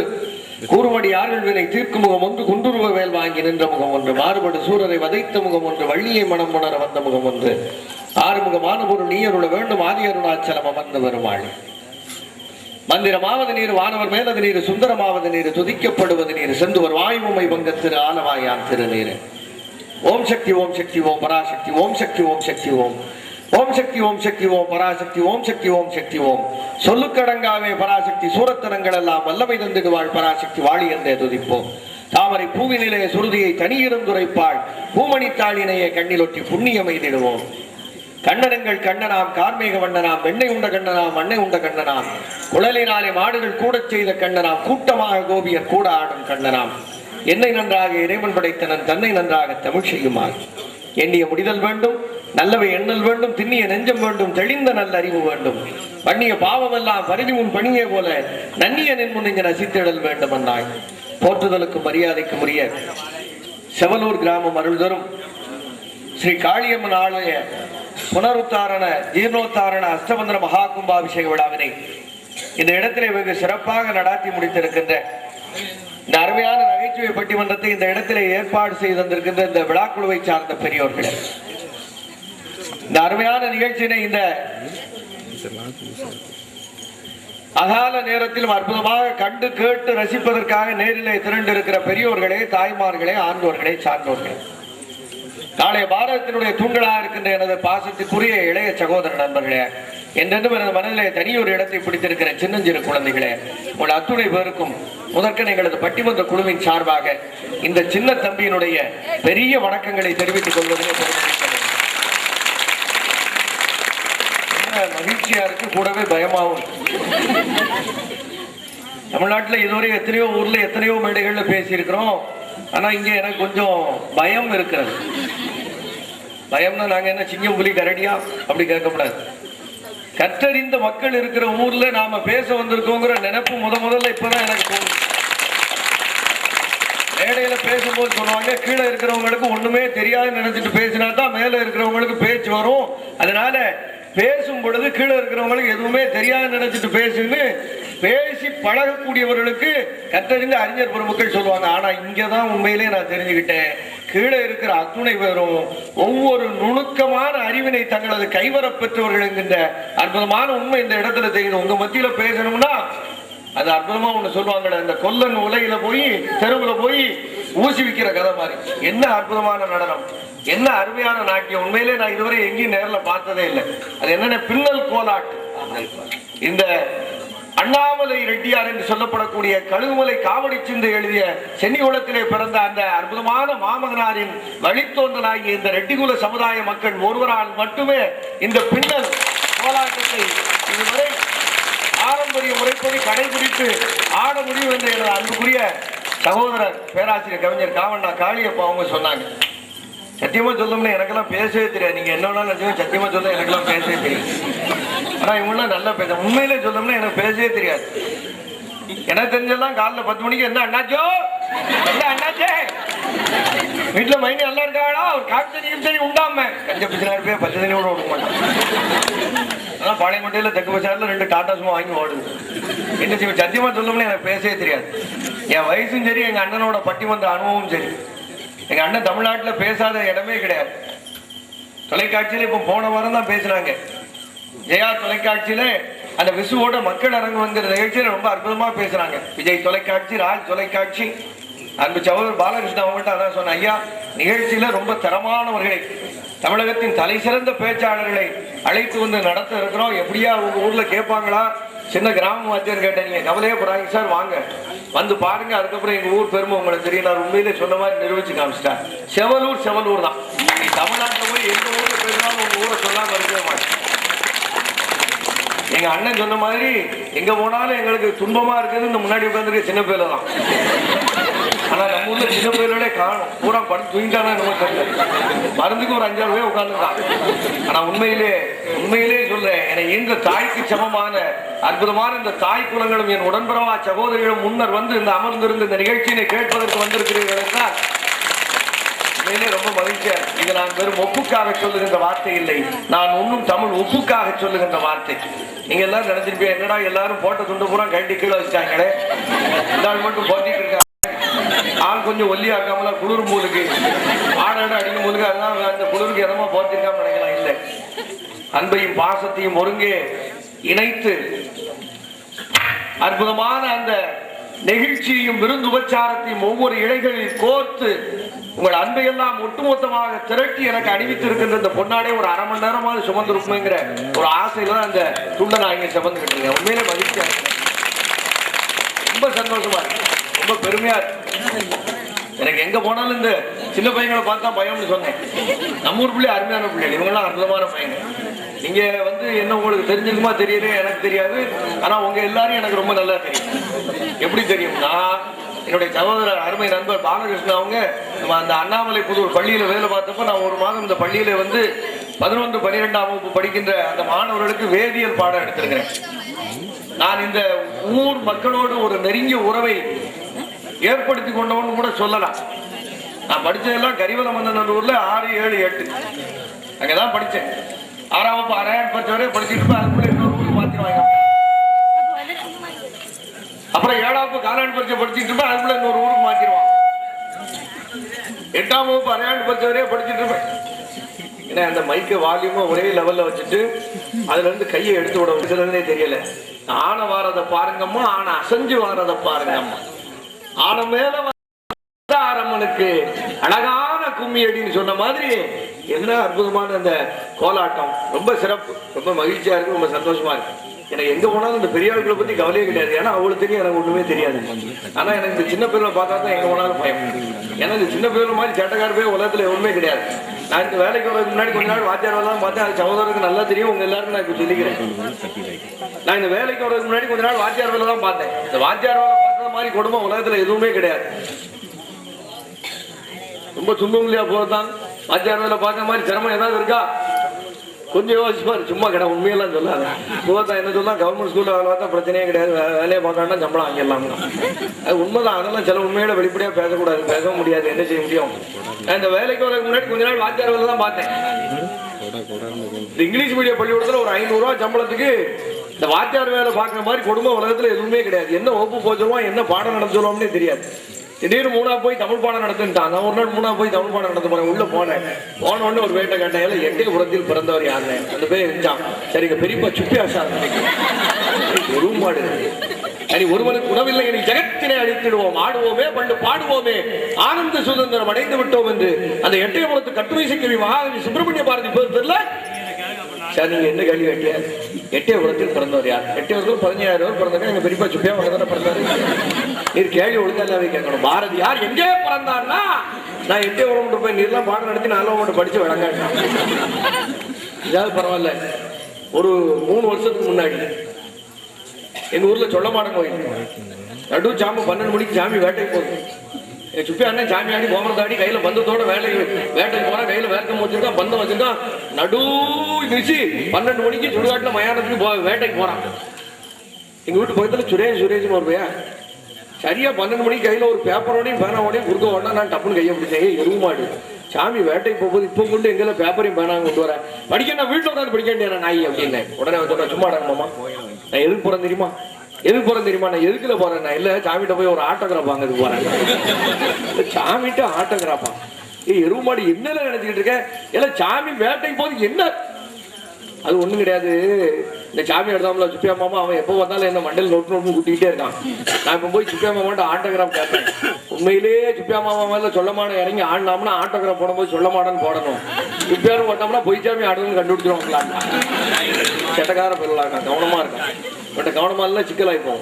கூறுமடி ஆறுகள் வினை தீர்க்கும் முகம் ஒன்று குண்டுருவ வேல் வாங்கி நின்ற முகம் ஒன்று மாறுபடு சூரரை வதைத்த முகம் ஒன்று வள்ளியை மனம் உணர வந்த முகம் ஒன்று ஆறுமுகமான பொருள் நீயருள வேண்டும் ஆதி அருணாச்சலம் அமர்ந்து வருமாள் மந்திரமாவது நீர் வானவர் மேலது நீர் சுந்தரமாவது நீர் துதிக்கப்படுவது நீர் செந்துவர் வாயுமை பங்க திரு ஆலவாயான் திருநீர். ஓம் சக்தி ஓம் சக்தி ஓம் பராசக்தி ஓம் சக்தி ஓம் சக்தி ஓம் ஓம் சக்தி ஓம் சக்தி ஓம் பராசக்தி ஓம் சக்தி ஓம் சக்தி ஓம் சொல்லுக்கடங்காவே பராசக்தி சூரத்தனங்கள் எல்லாம் வல்லமை தந்திடுவாள் பராசக்தி வாழி என்றே துதிப்போம். தாமரை பூவினிலே சுருதியை தனியிருந்துரைப்பாள் பூமணி தாளினையே கண்ணிலொட்டி புண்ணியமை திடுவோம். கண்ணனங்கள் கண்ணனாம் கார்மேக வண்ணனாம் வெண்ணை உண்ட கண்ணனாம் மண்ணை உண்ட கண்ணனாம் குழலினாலே மாடுகள் கூட செய்த கண்ணனாம் கூட்டமாக கோபியர் கூட ஆடும் கண்ணனாம் என்னை நன்றாக இறைவன் படைத்தனன் தன்னை நன்றாக தமிழ் செய்யுமாள். எண்ணிய முடிதல் வேண்டும் நல்லவை எண்ணல் வேண்டும் திண்ணிய நெஞ்சம் வேண்டும் தெளிந்த நல்ல அறிவு வேண்டும் பண்ணிய பாவமெல்லாம் பரிதி முன் பணியே போல நன்னிய நின்முன் இங்கு நசித்திடல் வேண்டும் என்னாய். போற்றுதலுக்கு மரியாதைக்கு உரிய செவலூர் கிராமம் அருள் தரும் ஸ்ரீ காளியம்மன் ஆலய புனருத்தாரண ஜீர்ணோத்தாரண அஷ்டபந்தன மகா கும்பாபிஷேக விழாவினை இந்த இடத்திலே வெகு சிறப்பாக நடாத்தி முடித்திருக்கின்ற இந்த அருமையான நகைச்சுவை பட்டிமன்றத்தை இந்த இடத்திலே ஏற்பாடு செய்து தந்திருக்கின்ற இந்த விழாக்குழுவை சார்ந்த பெரியோர்களே, இந்த அருமையான நிகழ்ச்சியினை இந்த அகால நேரத்திலும் அற்புதமாக கண்டு கேட்டு ரசிப்பதற்காக நேரிலே திரண்டிருக்கிற பெரியோர்களே, தாய்மார்களே, ஆண்டோர்களே, சான்றோர்களே, நாளைய பாரதத்தினுடைய தூண்களாக இருக்கின்ற எனது பாசத்திற்குரிய இளைய சகோதர நண்பர்களே, என்றென்றும் எனது மனதிலே தனியொரு இடத்தை பிடித்திருக்கிற சின்னஞ்சிறு குழந்தைகளே, உங்கள் அத்துணை பேருக்கும் முதற்க எங்களது பட்டிமன்ற குழுவின் சார்பாக இந்த சின்ன தம்பியினுடைய பெரிய வணக்கங்களை தெரிவித்துக் கொள்வதிலே மகிழ்ச்சியா இருக்கு, கூடவே பயமாவும் தமிழ்நாட்டில் இதுவரை எத்தனையோ ஊர்ல எத்தனையோ மேடைகள்ல பேசியிருக்கிறோம். ஆனா இங்க எனக்கு கொஞ்சம் பயம் இருக்கிறது. பயம்னா நாங்க என்ன சிங்கம் புலி கரடியா அப்படி கேட்கக்கூடாது. கற்றறிந்த மக்கள் இருக்கிற ஊர்ல நாம பேச வந்திருக்கோங்கிற நினைப்பு முதல்ல இப்பதான் எனக்கு தோணுது. மேடையில பேசும்போது சொல்லுவாங்க, கீழே இருக்கிறவங்களுக்கு ஒண்ணுமே தெரியாது நினைச்சிட்டு பேசினா தான் மேல இருக்கிறவங்களுக்கு பேச்சு வரும். அதனால பேசும் பொழுது கீழே இருக்கிறவங்களுக்கு எதுவுமே தெரியாது நினைச்சிட்டு பேசுன்னு பேசி பழகக்கூடியவர்களுக்கு கற்றறிந்த அறிஞர் பெருமக்கள் சொல்லுவாங்க. ஆனா இங்கதான் உண்மையிலே நான் தெரிஞ்சுக்கிட்டேன், கீழே இருக்கிற அத்துணை பேரும் ஒவ்வொரு நுணுக்கமான அறிவினை தங்களது கைவர பெற்றவர்கள் என்கின்ற அற்புதமான உண்மை இந்த இடத்துல தெரியுது. உங்க மத்தியில பேசணும்னா அது அற்புதமா ஒண்ணு சொல்லுவாங்க, இந்த கொல்லன் உலகில போய் தெருவுல போய் ஊசி விற்கிற கதை மாதிரி. என்ன அற்புதமான நடனம், என்ன அருமையான நாட்டியம். உண்மையிலே நான் இதுவரை எங்கேயும் நேர்ல பார்த்ததே இல்லை. அது என்னென்ன பின்னல் கோலாட்டு. இந்த அண்ணாமலை ரெட்டியார் என்று சொல்லப்படக்கூடிய கழுகுமலை காவடி சிந்து எழுதிய சென்னிகுளத்திலே பிறந்த அந்த அற்புதமான மாமகனாரின் வழித்தோன்றலாகிய இந்த ரெட்டிகுல சமுதாய மக்கள் ஒருவரால் மட்டுமே இந்த பின்னல் கோலாட்டத்தை இதுவரை பாரம்பரிய முறைப்படி கடைபிடித்து ஆட முடியும் என்று எனது அன்புக்குரிய சகோதரர் பேராசிரியர் கவிஞர் காவண்ணா காளியப்பா அவங்க சொன்னாங்க. சத்தியமா சொல்லணும்னா எனக்கெல்லாம் பேசவே தெரியாது. நீங்க என்ன நினைச்சோம், சத்தியமா சொல்ல எனக்கெல்லாம் பேசவே தெரியும். ஆனா இவங்களாம் நல்லா பேச, உண்மையிலே சொல்லணும்னா எனக்கு பேசவே தெரியாது. எனக்கு தெரிஞ்செல்லாம் காலைல 10 மணிக்கு என்ன அண்ணாச்சோ என்ன அண்ணாச்சே வீட்டுல மைனி நல்லா இருக்காடா, ஒரு காட்டு தண்ணி உண்டாம கஞ்ச பிசினா இருப்பே, பச்சை தண்ணி கூட விட மாட்டான். ஆனா பாளையங்கோட்டையில தெற்கு பசாரில் 2 டாடா சும்மா வாங்கி ஓடுது. என்ன செய்ய, சத்தியமா சொல்லணும்னா எனக்கு பேசவே தெரியாது. என் வயசும் சரி, எங்க அண்ணனோட பட்டிமன்ற அனுபவம் சரி. எங்க அண்ணன் தமிழ்நாட்டுல பேசாத இடமே கிடையாது. தொலைக்காட்சியில இப்ப போன வாரம் தான் பேசினாங்க. ஜெயா தொலைக்காட்சியில அந்த விசுவோட மக்கள் அரங்கு வந்திருந்த நிகழ்ச்சியில ரொம்ப அற்புதமா பேசுறாங்க. விஜய் தொலைக்காட்சி, ராஜ் தொலைக்காட்சி, அன்பு சகோதரர் பாலகிருஷ்ணன் அவங்கள்ட்ட அதான் சொன்ன, ஐயா நிகழ்ச்சியில ரொம்ப தரமானவர்களை, தமிழகத்தின் தலை சிறந்த பேச்சாளர்களை அழைத்து வந்து நடத்த இருக்கிறோம். எப்படியா உங்க ஊர்ல கேட்பாங்களா, சின்ன கிராம வாத்தியார் கேட்டேன். நீங்க கவலையே போறாங்க சார், வாங்க வந்து பாருங்க, அதுக்கப்புறம் எங்க ஊர் பெருமை உங்களுக்கு தெரியும். நான் உண்மையிலே சொன்ன மாதிரி நிரூபிச்சு காமிச்சிட்டேன். செவலூர் தான். நீ தமிழ்நாட்டில் போய் எந்த ஊர்ல பேசினாலும் உங்க ஊரை சொல்லாம இருக்கவே மாட்டேன். எங்க அண்ணன் சொன்ன மாதிரி எங்க போனாலும் எங்களுக்கு துன்பமா இருக்குது இந்த முன்னாடி உட்காந்துருக்க சின்ன பேர்ல தான். ஆனா நம்ம ஊர்ல சின்ன பேரோட காணும், பூரா படுத்து தூங்கிட்டானா மருந்துக்கு ஒரு 5-6 பேர் உட்கார்ந்துருக்கான். ஆனா உண்மையிலே சொல்றேன், எனக்கு எங்க தாய்க்கு சமமான அற்புதமான இந்த தாய் குலங்களும் என் உடன்பிறவா சகோதரிகளும் முன்னர் வந்து இந்த அமர்ந்திருந்த இந்த நிகழ்ச்சியினை கேட்பதற்கு வந்திருக்கிறீர்கள் என்றால் உண்மையிலே ரொம்ப மகிழ்ச்சியா. இது நான் வெறும் ஒப்புக்காக சொல்லுகின்ற வார்த்தை இல்லை, நான் இன்னும் தமிழ் ஒப்புக்காக சொல்லுகின்ற வார்த்தை. நீங்க எல்லாரும் நினைச்சிருப்பீங்க, என்னடா எல்லாரும் போட்ட துண்டு பூரா கட்டி கீழே வச்சுட்டாங்களே, எல்லாரும் மட்டும் போட்டிட்டு இருக்காங்க, ஆள் கொஞ்சம் ஒல்லியா இருக்காமல குளிர் மூலுக்கு ஆடாட அடிக்கும் போதுக்கு அதெல்லாம் அந்த குளிருக்கு எதமா போட்டிருக்காம நினைக்கலாம். இல்லை, அன்பையும் பாசத்தையும் ஒருங்கே இணைத்து அற்புதமான அந்த நெகிழ்ச்சியையும் விருந்து உபச்சாரத்தையும் ஒவ்வொரு இழைகளில் கோர்த்து உங்கள் அன்பையெல்லாம் ஒட்டுமொத்தமாக திரட்டி எனக்கு அணிவித்து இருக்கின்ற இந்த பொன்னாடே ஒரு 1/2 மணி நேரமாக சுமந்திருக்குங்கிற ஒரு ஆசையில அந்த துண்டை நான் இங்க சுமந்துக்கிட்டு இருக்கேன். உண்மையிலே மகிழ்ச்சியா இருக்கு, ரொம்ப சந்தோஷமா இருக்கு, ரொம்ப பெருமையா இருக்கு. எனக்கு எங்க போனாலும் இந்த சின்ன பையங்களை பார்த்தா பயம்னு சொன்னேன். நம்ம ஊர் பிள்ளை அருமையான பிள்ளைகள், இவங்கெல்லாம் அற்புதமான பையங்க. நீங்க வந்து என்ன உங்களுக்கு தெரிஞ்சிருக்குமா தெரியல, எனக்கு தெரியாது. ஆனா உங்க எல்லாரும் எனக்கு ரொம்ப நல்லா தெரியும். எப்படி தெரியும்னா, என்னுடைய சகோதரர் அருமை நண்பர் பாலகிருஷ்ணன் அவங்க அந்த அண்ணாமலை புதூர் பள்ளியில வேலை பார்த்தப்ப நான் 1 மாதம் இந்த பள்ளியில வந்து 11, 12ஆம் வகுப்பு படிக்கின்ற அந்த மாணவர்களுக்கு வேதியியல் பாடம் எடுத்திருக்கிறேன். நான் இந்த ஊர் மக்களோடு ஒரு நெருங்கிய உறவை ஏற்படுத்தி கொண்டவன் கூட சொல்லலாம். நான் படிச்சதெல்லாம் கரிவலமந்தநல்லூர்ல 6, 7, 8 அங்கதான் படிச்சேன். 6ஆம் வகுப்பு அரையாண்டு படிச்சவரே படிச்சுட்டு அதுக்குள்ள இன்னொரு ஊருக்கு மாத்திருவாங்க. அப்புறம் 7ஆம் வகுப்பு காலாண்டு பரிச்சை படிச்சுட்டு இருப்பேன், அதுக்குள்ள இன்னொரு ஊருக்கு மாத்திருவான். 8ஆம் வகுப்பு அரையாண்டு பரிச்சவரே படிச்சுட்டு இருப்பேன். ஏன்னா அந்த மைக்க வால்யூமா ஒரே லெவல்ல வச்சுட்டு அதுல இருந்து கையை எடுத்து விட விடுறதுனே தெரியல. ஆன வாரத பாருங்கம்மா, ஆன அசைஞ்சு வாரத பாருங்கம்மா, ஆன மேல ஆரம்மனுக்கு அழகான கும்மி அடின்னு சொன்ன மாதிரி என்ன அற்புதமான அந்த கோலாட்டம். ரொம்ப சிறப்பு, ரொம்ப மகிழ்ச்சியா இருக்கு, ரொம்ப சந்தோஷமா இருக்கு. எனக்கு எங்க போனாலும் இந்த பெரிய ஆட்களை பத்தி கவலையே கிடையாது. ஏன்னா அவளுக்கு தெரியும், எனக்கு ஒண்ணுமே தெரியாது. ஆனா எனக்கு இந்த சின்ன பிள்ளை பார்த்தா தான் எங்க போனாலும் பயம். ஏன்னா இந்த சின்ன பிள்ளை மாதிரி சேட்டக்கார போய் உலகத்துல எதுவுமே கிடையாது. நான் இந்த வேலைக்கு வரதுக்கு முன்னாடி கொஞ்ச நாள் வாத்தியார் தான் பார்த்தேன். அது சகோதரருக்கு நல்லா தெரியும், உங்க எல்லாருக்கும் நான் இப்ப சொல்லிக்கிறேன். நான் இந்த வேலைக்கு வரதுக்கு முன்னாடி கொஞ்ச நாள் வாத்தியார் வேலை தான் பார்த்தேன். இந்த வாத்தியார் வேலை பார்த்த மாதிரி குடும்பம் உலகத்துல எதுவுமே கிடையாது. ரொம்ப துன்பம் இல்லையா போறதான். வாத்தியார் வேலை பார்த்த மாதிரி சிரமம் ஏதாவது இருக்கா? கொஞ்சம் யோசிப்பாரு, சும்மா கிடையாது, உண்மையெல்லாம் சொல்லாது. போதான் என்ன சொல்லலாம், கவர்மெண்ட் ஸ்கூல்ல வேலை பார்த்தா பிரச்சனையே கிடையாது, வேலையை பார்க்கணும்னா சம்பளம் வாங்கிடலாம். அது உண்மைதான். அதெல்லாம் சில உண்மையோட வெளிப்படையா பேசக்கூடாது, பேச முடியாது, என்ன செய்ய முடியும். நான் இந்த வேலைக்கு வரதுக்கு முன்னாடி கொஞ்ச நாள் வாத்தியார் வேலை தான் பார்த்தேன். இந்த இங்கிலீஷ் மீடியம் பள்ளிக்கூடத்துல ஒரு 500 ரூபாய் சம்பளத்துக்கு இந்த வாத்தியார் வேலை பார்க்குற மாதிரி குடும்ப உலகத்துல எதுவுமே கிடையாது. என்ன வகுப்பு போய் சொல்லுவோம், என்ன பாடம் நடத்த சொல்லுவோம்னே தெரியாது. திடீர்னு 3 போய் தமிழ் பாடம் நடத்துட்டான். நான் ஒரு நாள் 3 போய் தமிழ் பாடம் நடத்த போறேன். உள்ள போனேன். போன உடனே ஒரு வேட்டை கேட்டேன், எட்டயபுரத்தில் பிறந்தவர் யாருன்னு. அந்த பேர் இருந்தான். சரிங்க, பெரியப்பா சுப்பியாசா மாடு. அனி ஒருவனுக்கு உணவில்லை, இனி ஜெகத்தினை அழித்திடுவோம், ஆடுவோமே பண்டு பாடுவோமே, ஆனந்த சுதந்திரம் அடைந்து விட்டோம் என்று அந்த எட்டயபுரத்து கட்டுரை கவி மகாகவி சுப்பிரமணிய பாரதி பேர் தெரியல. சார் நீங்க என்ன கேள்வி கேட்டிய? எட்டயபுரத்தில் பிறந்தவர் யார்? எட்டயபுரத்தில் 15,000 பிறந்தாங்க. எங்க பெரியப்பா சுப்பியா தானே பிறந்தாரு. நீர் கேள்வி ஒழுங்காவே கேட்கணும். பாரதி யார் எங்கே பிறந்தார்னா, நான் எட்டயபுரம் போய் நீர்லாம் பாடம் நடத்தி நான்லாம் மட்டும் படிச்சு விளங்க. இதாவது பரவாயில்ல. ஒரு 3 வருஷத்துக்கு முன்னாடி எங்க ஊர்ல சொல்லமாடம் கோயில் நடு சாமி 12 மணிக்கு சாமி வேட்டைக்கு போகுது. சுப்பியா அண்ணன் சாமி ஆடி கோமரம் தாடி கையில பந்தத்தோட வேட்டைக்கு போனா, கையில வேர்க்கம் வச்சிருக்கான், பந்தம் வச்சிருக்கான், நடு நிச்சு 12 மணிக்கு சுடுகாட்டுல மயானத்துக்கு வேட்டைக்கு போறான். எங்க வீட்டு பக்கத்துல சுரேஷ்னு ஒரு பையன் சரியா 12 மணிக்கு கையில ஒரு பேப்பரோடையும் பேனாவோடையும் குறுக்க ஓடனா நான் டப்புன்னு கையை பிடிச்சேன். எருமாடு சாமி வேட்டைக்கு போகும்போது இப்போ கொண்டு எங்களை பேப்பரையும் பேனாங்க கொண்டு வரேன். படிக்க நான் வீட்டுல உட்காந்து படிக்க வேண்டிய நாய் அப்படின்னு. உடனே சொல்றேன், சும்மாடாங்க மாமா, நான் எதுக்கு போறேன் தெரியுமா? எதுக்கு போறேன் தெரியுமா? நான் எதுக்குல போறேன்? நான் இல்ல சாமிகிட்ட போய் ஒரு ஆட்டோகிராஃப் வாங்கிறது போறேன். சாமிகிட்ட ஆட்டோகிராஃபா? எருமாடு என்னல நினைச்சுக்கிட்டு இருக்கேன்? இல்ல சாமி வேட்டைக்கு போது என்ன? அது ஒண்ணும் கிடையாது. இந்த சாமி எடுத்தாமல சுப்பியா மாமா, அவன் எப்போ வந்தாலும் என்ன மண்டல் நோட்டு கூட்டிகிட்டே இருக்கான். நான் இப்ப போய் சுப்பியா மாமாட்ட ஆட்டோகிராஃப் கேட்பேன். உண்மையிலேயே சுப்பியா மாமா மேல சொல்லமாட இறங்கி ஆடினோம்னா ஆட்டோகிராஃப் போடும்போது சொல்லமாடன்னு போடணும். சுப்பியாரும் போட்டோம்னா பொய் சாமி ஆடுன்னு கண்டுபிடிச்சிருவாங்களா? செட்டக்கார பெறலாம், கவனமா இருக்கான். பட் கவனமா இல்ல சிக்கலாயிப்போம்.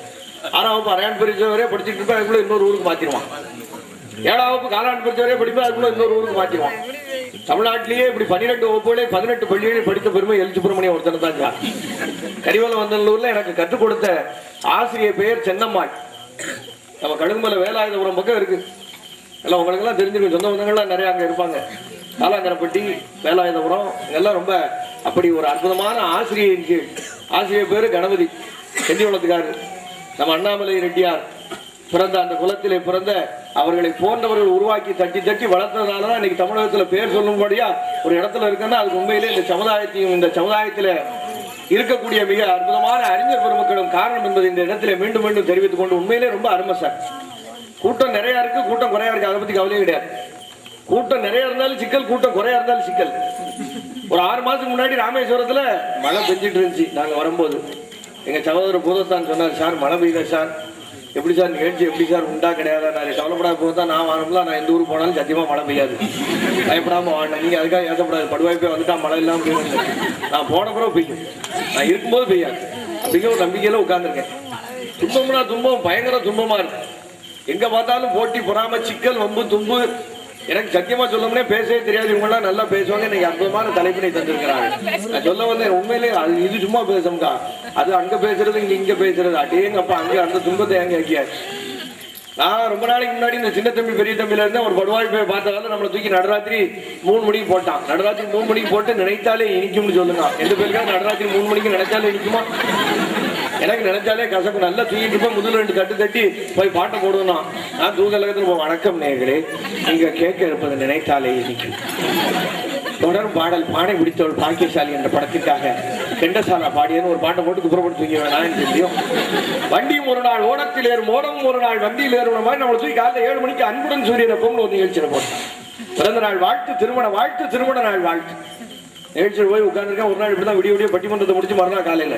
6ஆம் வகுப்பு அரையாண்டு பரிசு வரையே படிச்சுட்டு இருப்பேன். அதுக்குள்ள இன்னொரு ஊருக்கு மாத்திடுவான். 7ஆம் வகுப்பு காலாண்டு பரிசு வரையே படிப்பேன். அதுக்குள்ள இன்னொரு ஊருக்கு மாத்திடுவான். தமிழ்நாட்டிலேயே இப்படி 12 வகுப்புகளே 18 பள்ளிகளை படித்த பெருமை எல் சுப்பிரமணியம் ஒருத்தனை தான். கரிவலம் வந்தூர்ல எனக்கு கற்றுக் கொடுத்த ஆசிரியர் பெயர் சென்னம்மாள். நம்ம கடுங்குமலை வேலாயுதபுரம் பக்கம் இருக்கு. எல்லாம் உங்களுக்கு எல்லாம் தெரிஞ்சிருக்கும். சொந்த பந்தங்கள்லாம் நிறைய அங்க இருப்பாங்க. காலாங்கரப்பட்டி, வேலாயுதபுரம் இதெல்லாம் ரொம்ப அப்படி ஒரு அற்புதமான ஆசிரியரின் கீழ். ஆசிரியர் பேரு கணபதி, செந்திவளத்துக்காரர். நம்ம அண்ணாமலை ரெட்டியார் பிறந்த அந்த குலத்திலே பிறந்த அவர்களை போன்றவர்கள் உருவாக்கி தட்டி தட்டி வளர்த்ததுனாலதான் இன்னைக்கு தமிழகத்துல பேர் சொல்லும்படியா ஒரு இடத்துல இருக்குன்னா அதுக்கு உண்மையிலே இந்த சமுதாயத்தையும் இந்த சமுதாயத்துல இருக்கக்கூடிய மிக அற்புதமான அறிஞர் பெருமக்களும் காரணம் என்பது இந்த இடத்துல மீண்டும் மீண்டும் தெரிவித்துக் கொண்டு உண்மையிலே ரொம்ப அருமை சார். கூட்டம் நிறைய இருக்கு, கூட்டம் குறையா இருக்கு, அதை பத்தி கவலையே கிடையாது. கூட்டம் நிறைய இருந்தாலும் சிக்கல், கூட்டம் குறையா இருந்தாலும் சிக்கல். ஒரு 6 மாசத்துக்கு முன்னாடி ராமேஸ்வரத்துல மழை பெஞ்சிட்டு இருந்துச்சு. நாங்க வரும்போது எங்க சகோதரர் பூதத்தான் சொன்னார், சார் மழை பெய்யுதா சார், எப்படி சார் நிகழ்ச்சி எப்படி சார் உண்டா கிடையாதா? நான் கவலைப்படாத போது தான் நான் வரலாம். நான் எந்த ஊருக்கு போனாலும் சத்தியமா மழை பெய்யாது, பயப்படாம வாங்க. நீங்க அதுக்காக ஏற்றப்படாது. படுவாய்ப்பே வந்துட்டா மழை இல்லாம பெய்யும். நான் போன பிறகு பெய்யும், நான் இருக்கும்போது பெய்யாது அப்படிங்கிற ஒரு நம்பிக்கையில உட்கார்ந்துருக்கேன். துன்பம்னா துன்பம் பயங்கர துன்பமா இருக்கு. எங்க பார்த்தாலும் போட்டி, பொறாம, சிக்கல், வம்பு, தும்பு. எனக்கு சத்தியமா சொல்லணும்னே பேசவே தெரியாது. இவங்கெல்லாம் நல்லா பேசுவாங்க. இன்னைக்கு அற்புதமான தலைப்பினை தந்திருக்கிறாங்க. நான் சொல்ல வந்தேன் உண்மையிலே இது சும்மா பேசும்க்கா, அது அங்க பேசுறது இங்க பேசுறது. அடேங்கப்பா, அங்க அந்த துன்பத்தை எங்க வைக்காது. நான் ரொம்ப நாளைக்கு முன்னாடி இந்த சின்ன தம்பி பெரிய தம்பியில இருந்தா ஒரு படுவாய்ப்பை பார்த்ததால நம்மளை தூக்கி நடுராத்திரி 3 மணிக்கு போட்டான். நடுராத்திரி 3 மணிக்கு போட்டு நினைத்தாலே இனிக்கும்னு சொல்லுங்க. எந்த பேருக்கா நடுராத்திரி 3 மணிக்கு நினைச்சாலே இனிக்குமா? எனக்கு நினைச்சாலே கசப்பு. நல்லா தூக்கிட்டு போய் முதல்ல 2 தட்டு தட்டி போய் பாட்டை போடுவேன். நான் தூக்கலகத்துல போய் வணக்கம் நேயர்களே, நீங்க கேட்க இருப்பது நினைத்தாலே இனிக்கும். தொடர் பாடல் பானை பிடித்தவள் பாக்கியசாலி என்ற படத்திற்காக கெண்டசாலா பாடியன்னு ஒரு பாட்டை போட்டு குப்புறப்பட்டு தூக்கி வேணாம் தெரியும். வண்டியும் ஒரு நாள் ஓடத்தில் ஏறும், ஓடமும் ஒரு நாள் வண்டியில் ஏறும் மாதிரி நம்மளை தூக்கி காலையில் 7 மணிக்கு அன்புடன் சூரியனை போகணும் ஒரு நிகழ்ச்சியில போட்டோம். பிறந்த நாள் வாழ்த்து, திருமண வாழ்த்து, திருமண நாள் வாழ்த்து நிகழ்ச்சியில் போய் உட்கார்ந்துருக்கேன். ஒரு நாள் இப்படிதான் விடிய விடிய பட்டிமன்றத்தை முடிச்சு மறுநாள் காலையில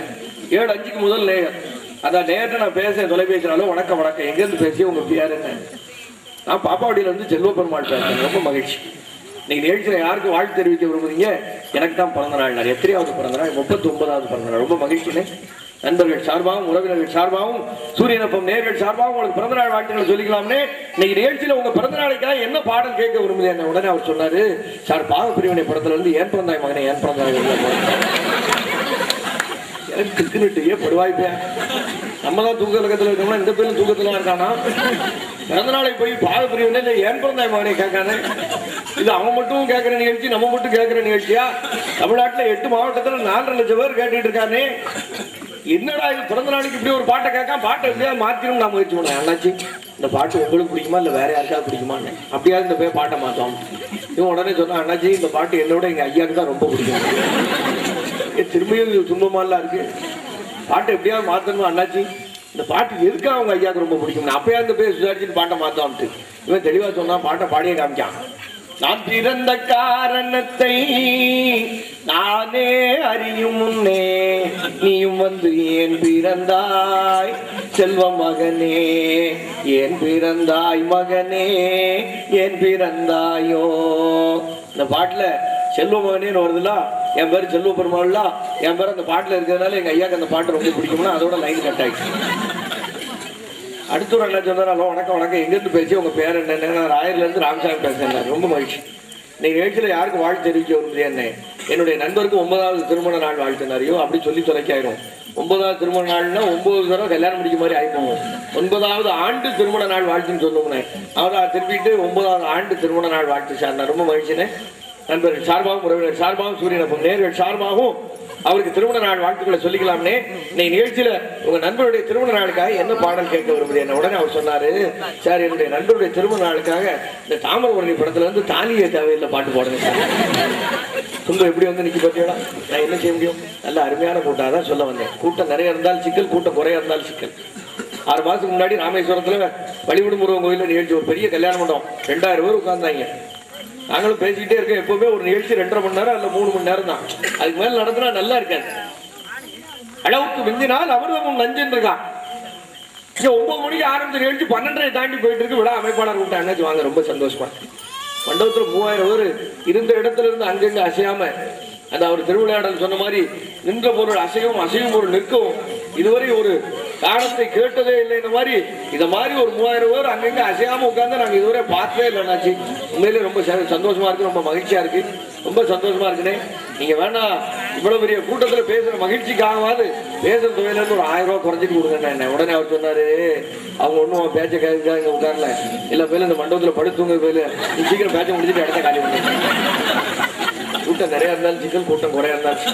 7:05 முதல் நேயர். அதான் நேயர்கிட்ட நான் பேச தொலைபேசினாலும் வணக்கம் வணக்கம், எங்கேருந்து பேசி உங்க பேர் என்ன? நான் பாப்பாவடியில இருந்து செல்வ பெருமாள் பேசுறேன். ரொம்ப மகிழ்ச்சி. நீங்க நிகழ்ச்சியில யாருக்கு வாழ்த்து தெரிவிக்க விரும்புறீங்க? எனக்கு தான் பிறந்த நாள். நான் எத்தனையாவது பிறந்த நாள்? 39வது பிறந்த நாள். ரொம்ப மகிழ்ச்சினே. நண்பர்கள் சார்பாகவும் உறவினர்கள் சார்பாகவும் சூரியனப்பம் நேர்கள் சார்பாகவும் உங்களுக்கு பிறந்தநாள் வாழ்த்துக்களை சொல்லிக்கலாம்னே. இன்னைக்கு நிகழ்ச்சியில உங்க பிறந்த நாளைக்காக என்ன பாடல் கேட்க விரும்புது என்ன உடனே அவர் சொன்னாரு, சார் பாகப்பிரிவினை படத்துல இருந்து ஏன் பிறந்தாய் மகனே ஏன் பிறந்தாய் திக்குனுட்டு படுவாய்ப்பே. நம்ம தான் தூக்க லக்கத்துல இருக்கோம்னா இந்த பேரும் தூக்கத்துல இருக்கானா? பிறந்த நாளைக்கு போய் பாகப்பிரிவினை ஏன் பிறந்தாய் மகனே கேட்கானே. இது அவன் மட்டும் கேட்கிற நிகழ்ச்சி, நம்ம மட்டும் கேட்கிற நிகழ்ச்சியா? தமிழ்நாட்டுல 8 மாவட்டத்துல 4.5 லட்சம் பேர் கேட்டுட்டு இருக்கானே. என்னடா இது பிறந்த நாளைக்கு இப்படி ஒரு பாட்டை கேட்க, பாட்டை எப்படியாவது மாத்திரும் நான் முயற்சி பண்ணேன். அண்ணாச்சி இந்த பாட்டு உங்களுக்கு பிடிக்குமா இல்ல வேற யாருக்காவது பிடிக்குமான்னு, அப்படியாவது இந்த போய் பாட்டை மாத்தோம். இவன் உடனே சொன்னா, அண்ணாச்சி இந்த பாட்டு என்னோட எங்க ஐயாவுக்கு தான் ரொம்ப பிடிக்கும். திரும்பியும் துன்பமாலாம் இருக்கு, பாட்டை எப்படியாவது மாத்தணும் அண்ணாச்சி, இந்த பாட்டு எதுக்கு அவங்க ஐயாவுக்கு ரொம்ப பிடிக்கும், அப்பயா இந்த போய் சுதாரிச்சு பாட்டை மாத்தோம்ட்டு இவன் தெளிவா சொன்னா பாட்டை பாடியே காமிச்சான். நான் பிறந்த காரணத்தை நானே அறியும் முன்னே நீயும் வந்து ஏன் பிறந்தாய் செல்வ மகனே, ஏன் பிறந்தாய் மகனே, ஏன் பிறந்தாயோ. இந்த பாட்டுல செல்வ மகனேன்னு வருதுல, என் பேரு செல்வ பெருமாள்லாம், என் பேர் அந்த பாட்டுல இருக்கிறதுனால எங்க ஐயாக்கு அந்த பாட்டு ரொம்ப பிடிக்கும்னா அதோட லைன் கட் ஆயிடுச்சு. அடுத்த ஒரு அண்ணா சொன்னார், ஹலோ வணக்கம் வணக்கம், எங்கேருந்து பேசி உங்க பேர் என்ன? நான் ராயர்ல இருந்து ராமசாமி பேசுறேன். ரொம்ப மகிழ்ச்சி. நீங்க நிகழ்ச்சியில யாருக்கு வாழ்த்து தெரிவிக்க விரும்புறேன் என்ன, என்னுடைய நண்பருக்கு 9வது திருமண நாள் வாழ்த்துனாரியோ அப்படி சொல்லி தொலைக்காயிரும். 9வது திருமண நாள்னா 9 தடவை கல்யாணம் முடிக்க மாதிரி ஆயிப்போம். 9வது ஆண்டு திருமண நாள் வாழ்த்துன்னு சொல்லுவோம்னே, அவரை திருப்பிட்டு 9வது ஆண்டு திருமண நாள் வாழ்த்து சார். நான் ரொம்ப மகிழ்ச்சினேன். நண்பர்கள் சார்பாகவும் உறவினர் சார்பாகவும் சூரியனப்பம் நேர்கள் சார்பாகவும் அவருக்கு திருமண நாள் வாழ்த்துக்களை சொல்லிக்கலாம்னே. இன்னைக்கு நிகழ்ச்சியில உங்க நண்பருடைய திருமண நாளுக்காக என்ன பாடல் கேட்க விரும்புறேன் உடனே அவர் சொன்னாரு, சார் என்னுடைய நண்பருடைய திருமண நாளுக்காக இந்த தாமிரபரணி படத்துல இருந்து தாலியே தேவையில்லை பாட்டு போடுங்க சார். துன்பம் எப்படி வந்து நிக்க பத்தியோட நான் என்ன செய்ய முடியும்? நல்ல அருமையான கூட்டம் சொல்ல வந்தேன். கூட்டம் நிறைய இருந்தாலும் சிக்கல், கூட்டம் குறைய இருந்தாலும் சிக்கல். 6 மாசத்துக்கு முன்னாடி ராமேஸ்வரத்துல வழிவிடும் முருகன் கோயில நிகழ்ச்சி, ஒரு பெரிய கல்யாண மண்டபம், 2000 பேர் உட்கார்ந்தாங்க. நாங்களும் பேசிக்கிட்டே இருக்கோம். எப்பவுமே ஒரு நிகழ்ச்சி 2.5 மணி நேரம் அல்ல 3 மணி நேரம் தான். அதுக்கு மேல நடத்தினா நல்லா இருக்காது. அளவுக்கு மிஞ்சினால் அமிர்தமும் நஞ்சுன்னு இருக்கான். 9 மணிக்கு ஆரம்பிச்ச நிகழ்ச்சி 12:30 தாண்டி போயிட்டு இருக்கு. விழா அமைப்பாளர் கூப்பிட்டா அண்ணாச்சி வாங்க, ரொம்ப சந்தோஷமா. மண்டபத்துல 3000 பேர் இருந்த இடத்துல இருந்து அங்கங்க அசையாம, அந்த அவர் திருவிளையாடல் சொன்ன மாதிரி நின்ற பொருள் அசையும் அசையும் பொருள் நிற்கவும், இதுவரை ஒரு காரணத்தை கேட்டதே இல்லை. இந்த மாதிரி இத மாதிரி ஒரு 3000 பேர் அங்கங்க அசையாம உட்கார்ந்து நாங்க இதுவரை பார்த்ததே இல்லை அண்ணாச்சி. உண்மையிலே ரொம்ப சந்தோஷமா இருக்கு, ரொம்ப மகிழ்ச்சியா இருக்கு, ரொம்ப சந்தோஷமா இருக்குனே. நீங்க வேணா இவ்வளவு பெரிய கூட்டத்துல பேசுற மகிழ்ச்சிக்காகவாது பேசுற தொகையில இருந்து ஒரு 1000 ரூபாய் குறைஞ்சிட்டு கொடுங்க என்ன. உடனே அவர் சொன்னாரு, அவங்க ஒன்னும் பேச்ச கேட்க இங்க உட்காரல, இல்ல பேர்ல இந்த மண்டபத்துல படுத்துங்க பேர்ல நீ சீக்கிரம் பேச்ச முடிச்சுட்டு இடத்த காலி பண்ணி. கூட்டம் நிறைய இருந்தாலும் சிக்கல், கூட்டம் குறையா இருந்தாலும்.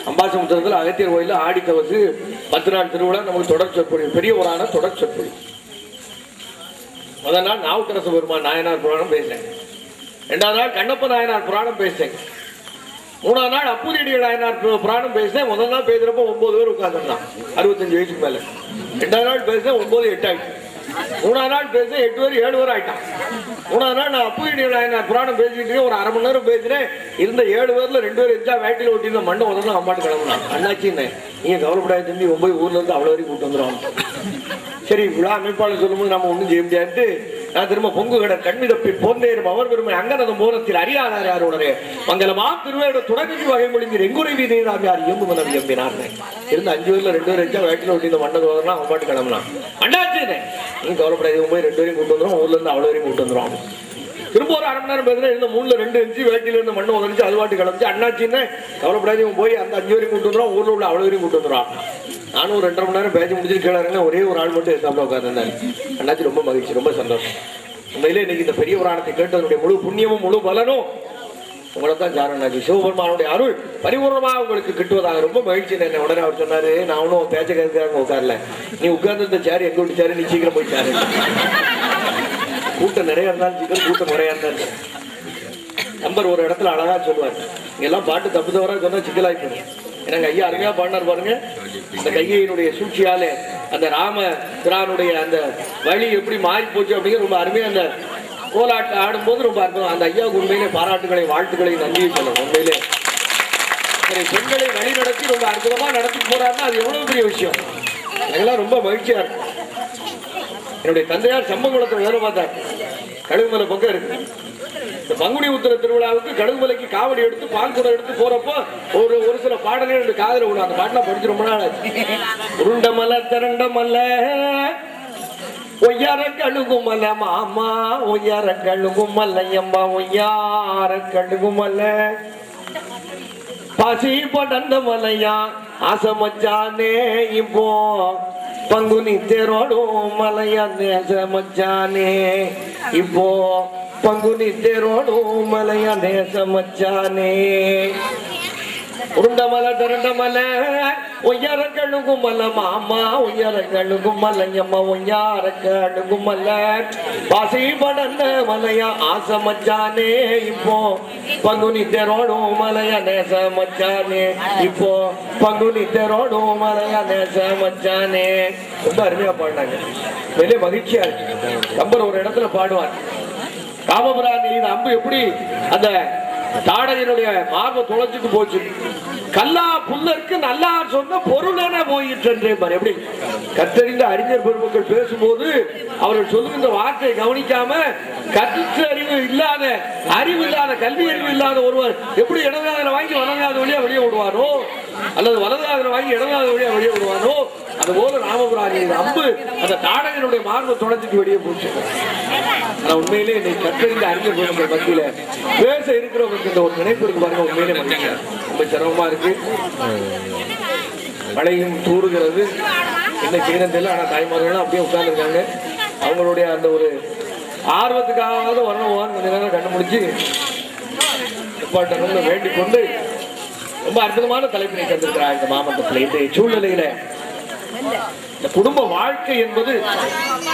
அம்பாசமுத்திரத்தில் அகத்தியர் கோயில ஆடி தவசு 10 நாள் திருவிழா நமக்கு தொடர் சொற்பொழிவு, பெரிய ஒரு தொடர் சொற்பொழிவு. முதல் நாள் நாவுக்கரச பெருமான் நாயனார் புராணம் பேசுறேன். 2வது நாள் கண்ணப்ப நாயனார் புராணம் பேசுறேன். 3வது நாள் அப்பூதியடி நாயனார் புராணம் பேசுறேன். முதல் நாள் பேசுறப்ப 9 பேர் உட்கார்ந்துருந்தான், 65 வயசுக்கு மேல. 2வது நாள் பேசுறேன் 9 8 ஆயிடுச்சு. 3வது நாள் பேசுறேன் 8 பேர் 7 பேர் ஆயிட்டான். 3வது நாள் நான் அப்பூதியடி நாயனார் புராணம் பேசிட்டு ஒரு 1/2 மணி நேரம் பேசுறேன். இருந்த 7 பேர்ல 2 பேர் எச்சா வேட்டில ஒட்டியிருந்த மண்ணை முதல்ல அம்மாட்டு கிளம்புனான். அண்ணாச்சின்னு நீங்க கவலைப்படாத தம்பி, 9 ஊர்ல இருந்து அவ்வளவு வரைக்கும் கூட்டு வந்துடும். சரி விழா அமைப்பாளர் சொல்லும்போது நம்ம ஒண்ணும் செய்ய முடியாது. நான் திரும்ப பொங்கு கடை கண்மிதப்பில் போந்தேரும் அவர் பெருமை அங்கனது மூலத்தில் அறியாதார் யாரோடரே மங்களமா திருவேட தொடர்ந்து வகை மொழிந்து எங்குரை வீதையார் யார் எம்பு மனது எம்பினார். இருந்த 5 பேர்ல 2 பேர் எச்சா வேட்டில ஒட்டி இந்த மண்டை வரலாம் அம்மாட்டு கிளம்பலாம். அண்ணாச்சின்னு நீங்க கவலைப்படாது, 9 2 பேரையும் கூட்டு வந்துடும், ஊர்ல இருந்து அவ்வளவு வரைக்கும் கூட்டு வந்துடும். திரும்ப ஒரு 1/2 மணி நேரம் பேசுறேன். இருந்த 3ல 2 இன்ச்சு வேட்டில இருந்து மண்ணு உதறிச்சு அது வாட்டு கிளம்பி. அண்ணாச்சின்னு கவலைப்படாது, போய் அந்த 5 வரைக்கும் கூட்டு வந்துடும், ஊர்ல உள்ள அவ்வளவு வரைக்கும் கூட்டு வந்துடும். நானும் ஒரு 2.5 மணி நேரம் பேச்சு முடிச்சுட்டு கீழே ஒரே ஒரு ஆள் மட்டும் எக்ஸாம்பிள் உட்கார்ந்து. அண்ணாச்சி ரொம்ப மகிழ்ச்சி, ரொம்ப சந்தோஷம். உண்மையிலே இன்னைக்கு இந்த பெரிய புராணத்தை கேட்டதனுடைய முழு புண்ணியமும் முழு பலனும் உங்களை தான் சார் அண்ணாச்சி. சிவபெருமானுடைய அருள் பரிபூர்ணமாக உங்களுக்கு கிட்டுவதாக ரொம்ப மகிழ்ச்சி. என்ன உடனே அவர் சொன்னாரு, நான் ஒன்றும் பேச்ச கேட்கிறாங்க உட்காரல, நீ உட்கார்ந்து இந்த சேர் எங்க விட்டு சேரு, நீ சீக்கிரம் போய் சேரு. கூட்டம் நிறைய இருந்தாலும் சிக்கல், கூட்டம் குறையா இருந்தாலும். நம்பர் ஒரு இடத்துல அழகா சொல்லுவார், இங்கெல்லாம் பாட்டு தப்பு தவறா சொன்னா சிக்கலாயிட்டு. எனக்கு ஐயா அருமையா பாடினார் பாருங்க. அந்த கையினுடைய சூழ்ச்சியாலே அந்த ராம பிரானுடைய அந்த வழி எப்படி மாறி போச்சு அப்படிங்கிற ரொம்ப அருமையா அந்த கோலாட்டு ஆடும்போது ரொம்ப அற்புதம். அந்த ஐயாவுக்கு உண்மையிலே பாராட்டுகளை வாழ்த்துக்களை நன்றியை சொல்லணும். உண்மையிலே பெண்களை வழி நடத்தி ரொம்ப அற்புதமா நடத்தி போறாருன்னா அது எவ்வளவு பெரிய விஷயம். எனக்கெல்லாம் ரொம்ப மகிழ்ச்சியா இருக்கு. என்னுடைய தந்தையார் சம்பங்குளத்தை வேலை பார்த்தார், கழுகுமலை பக்கம் இருக்கு. இந்த பங்குனி உத்திர திருவிழாவுக்கு கடுகுமலைக்கு காவடி எடுத்து பால் குடம் எடுத்து போறப்போ ஒரு சில பாடலே ரெண்டு காதல விடும். அந்த பாட்டெல்லாம் படிச்சு ரொம்ப நாள் ஆச்சு. உருண்டமல்ல திரண்டமல்ல ஒய்யார கழுகுமல்ல மாமா ஒய்யார கழுகுமல்ல எம்மா ஒய்யார கழுகுமல்ல பசி படந்த மலையா ஆசமச்சானே இப்போ பங்குனி தேரோடும் மலையா நேசமச்சானே இப்போ பங்குனி தேரோடும் மலையா நேசமச்சானே உருண்டமல திரண்டமல ஒய்யார கழுகுமல்ல மாமா ஒய்யார கழுகுமல்ல எம்மா ஒய்யார கழுகுமல்ல பாசி படந்த மலையா ஆசமச்சானே இப்போ பங்குனி தேரோடும் மலையா நேசமச்சானே இப்போ பங்குனி தேரோடும் மலையா நேசமச்சானே. ரொம்ப அருமையா பாடினாங்க. வெளியே மகிழ்ச்சியா இருக்கு. கம்பர் ஒரு இடத்துல பாடுவார், காமபிரான் இது அம்பு எப்படி அந்த தாடகையினுடைய மார்பை தொலைச்சுட்டு போச்சு, கல்லா புல்லருக்கு நல்லா சொன்ன பொருளான போயிட்டு. எப்படி கற்றறிந்த அறிஞர் பெருமக்கள் பேசும்போது அவர்கள் சொல்லுகின்ற வார்த்தையை கவனிக்காம கற்று அறிவு இல்லாத அறிவு இல்லாத கல்வி அறிவு இல்லாத ஒருவர் எப்படி இடங்காதல வாங்கி வழங்காத வழியா வெளியே விடுவாரோ அல்லது வலதாதல வாங்கி இடங்காத வழியா வெளியே விடுவாரோ அதுபோல ராமபுராணி அம்பு அந்த தாடகனுடைய மார்பை தொலைச்சிட்டு வெளியே போச்சு. ஆனா உண்மையிலே இன்னைக்கு கற்றறிந்த அறிஞர் பெருமக்கள் மத்தியில பேச இருக்கிறவங்களுக்கு இந்த ஒரு நினைப்பு இருக்கு பாருங்க. உண்மையிலே ரொம்ப சிரமமா இருக்கு. மழையும் தூறுகிறது, என்ன செய்யறது தெரியல. ஆனா தாய்மார்கள் அப்படியே உட்கார்ந்துருக்காங்க. அவங்களுடைய அந்த ஒரு ஆர்வத்துக்காக வரணும் கொஞ்ச நேரம் கண்டு முடிச்சு நிப்பாட்டணும்னு வேண்டிக் கொண்டு ரொம்ப அற்புதமான தலைப்பினை தந்திருக்கிறார் இந்த மாமன்றத்தில். இந்த சூழ்நிலையில இந்த குடும்ப வாழ்க்கை என்பது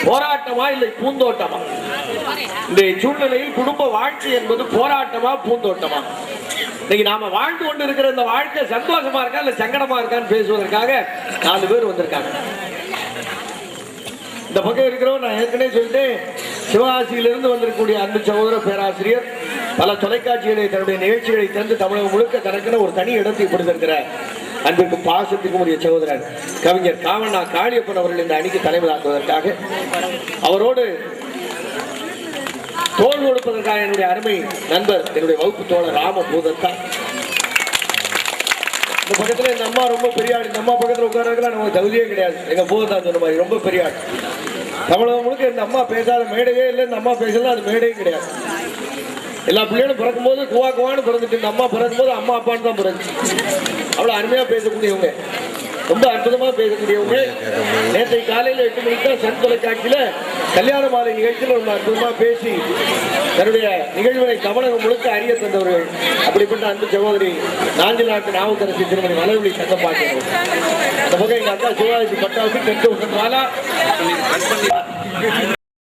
போராட்டமா இல்லை பூந்தோட்டமா? இந்த சூழ்நிலையில் குடும்ப வாழ்க்கை என்பது போராட்டமா பூந்தோட்டமா? இன்னைக்கு நாம வாழ்ந்து கொண்டு இருக்கிற இந்த வாழ்க்கை சந்தோஷமா இருக்கா இல்ல சங்கடமா இருக்கான்னு பேசுவதற்காக 4 பேர் வந்திருக்காங்க. இந்த பக்கம் இருக்கிறவங்க நான் ஏற்கனவே சொல்லிட்டேன், சிவகாசியிலிருந்து வந்திருக்கக்கூடிய அன்பு சகோதர பேராசிரியர் பல தொலைக்காட்சிகளை தன்னுடைய நிகழ்ச்சிகளை தந்து தமிழகம் முழுக்க தனக்கென ஒரு தனி இடத்தை கொடுத்திருக்கிறார். அன்பிற்கு பாசத்துக்கும் உரிய சகோதரர் கவிஞர் காவண்ணா காளியப்பன் அவர்கள் இந்த அணிக்கு தலைமை தாக்குவதற்காக அவரோடு தோல் கொடுப்பதற்காக என்னுடைய அருமை நண்பர் என்னுடைய வகுப்பு தோழர் ராமபூதத்தா. இந்த பக்கத்துல இந்த அம்மா ரொம்ப பெரிய ஆள். இந்த அம்மா பக்கத்துல உட்கார்றதுக்குலாம் நமக்கு தகுதியே கிடையாது. எங்க பூதத்தா சொன்ன மாதிரி ரொம்ப பெரிய ஆள். தமிழகம் முழுக்க இந்த அம்மா பேசாத மேடையே இல்லை. இந்த அம்மா பேசலாம் அது மேடையும் கிடையாது. எல்லா பிள்ளைகளும் பிறக்கும் போது குவா குவான்னு பிறந்துட்டு இந்த அம்மா பிறக்கும் போது அம்மா அப்பான்னு தான் பிறந்துச்சு. அவ்வளவு அருமையா பேசக்கூடியவங்க, ரொம்ப அற்புதமா பேசக்கூடியவங்க. நேற்றை காலையில 8 மணிக்கு தான் சன் தொலைக்காட்சியில கல்யாண மாலை நிகழ்ச்சியில் ரொம்ப அற்புதமா பேசி தன்னுடைய நிகழ்வுகளை தமிழகம் முழுக்க அறிய தந்தவர்கள். அப்படிப்பட்ட அன்பு சகோதரி நாஞ்சில் நாட்டு நாவுக்கரசி திருமணி மலர்விழி சங்கம் பார்க்கிறோம். அந்த பக்கம் எங்க அக்கா சிவாஜி பட்டாசு தெற்கு வாலா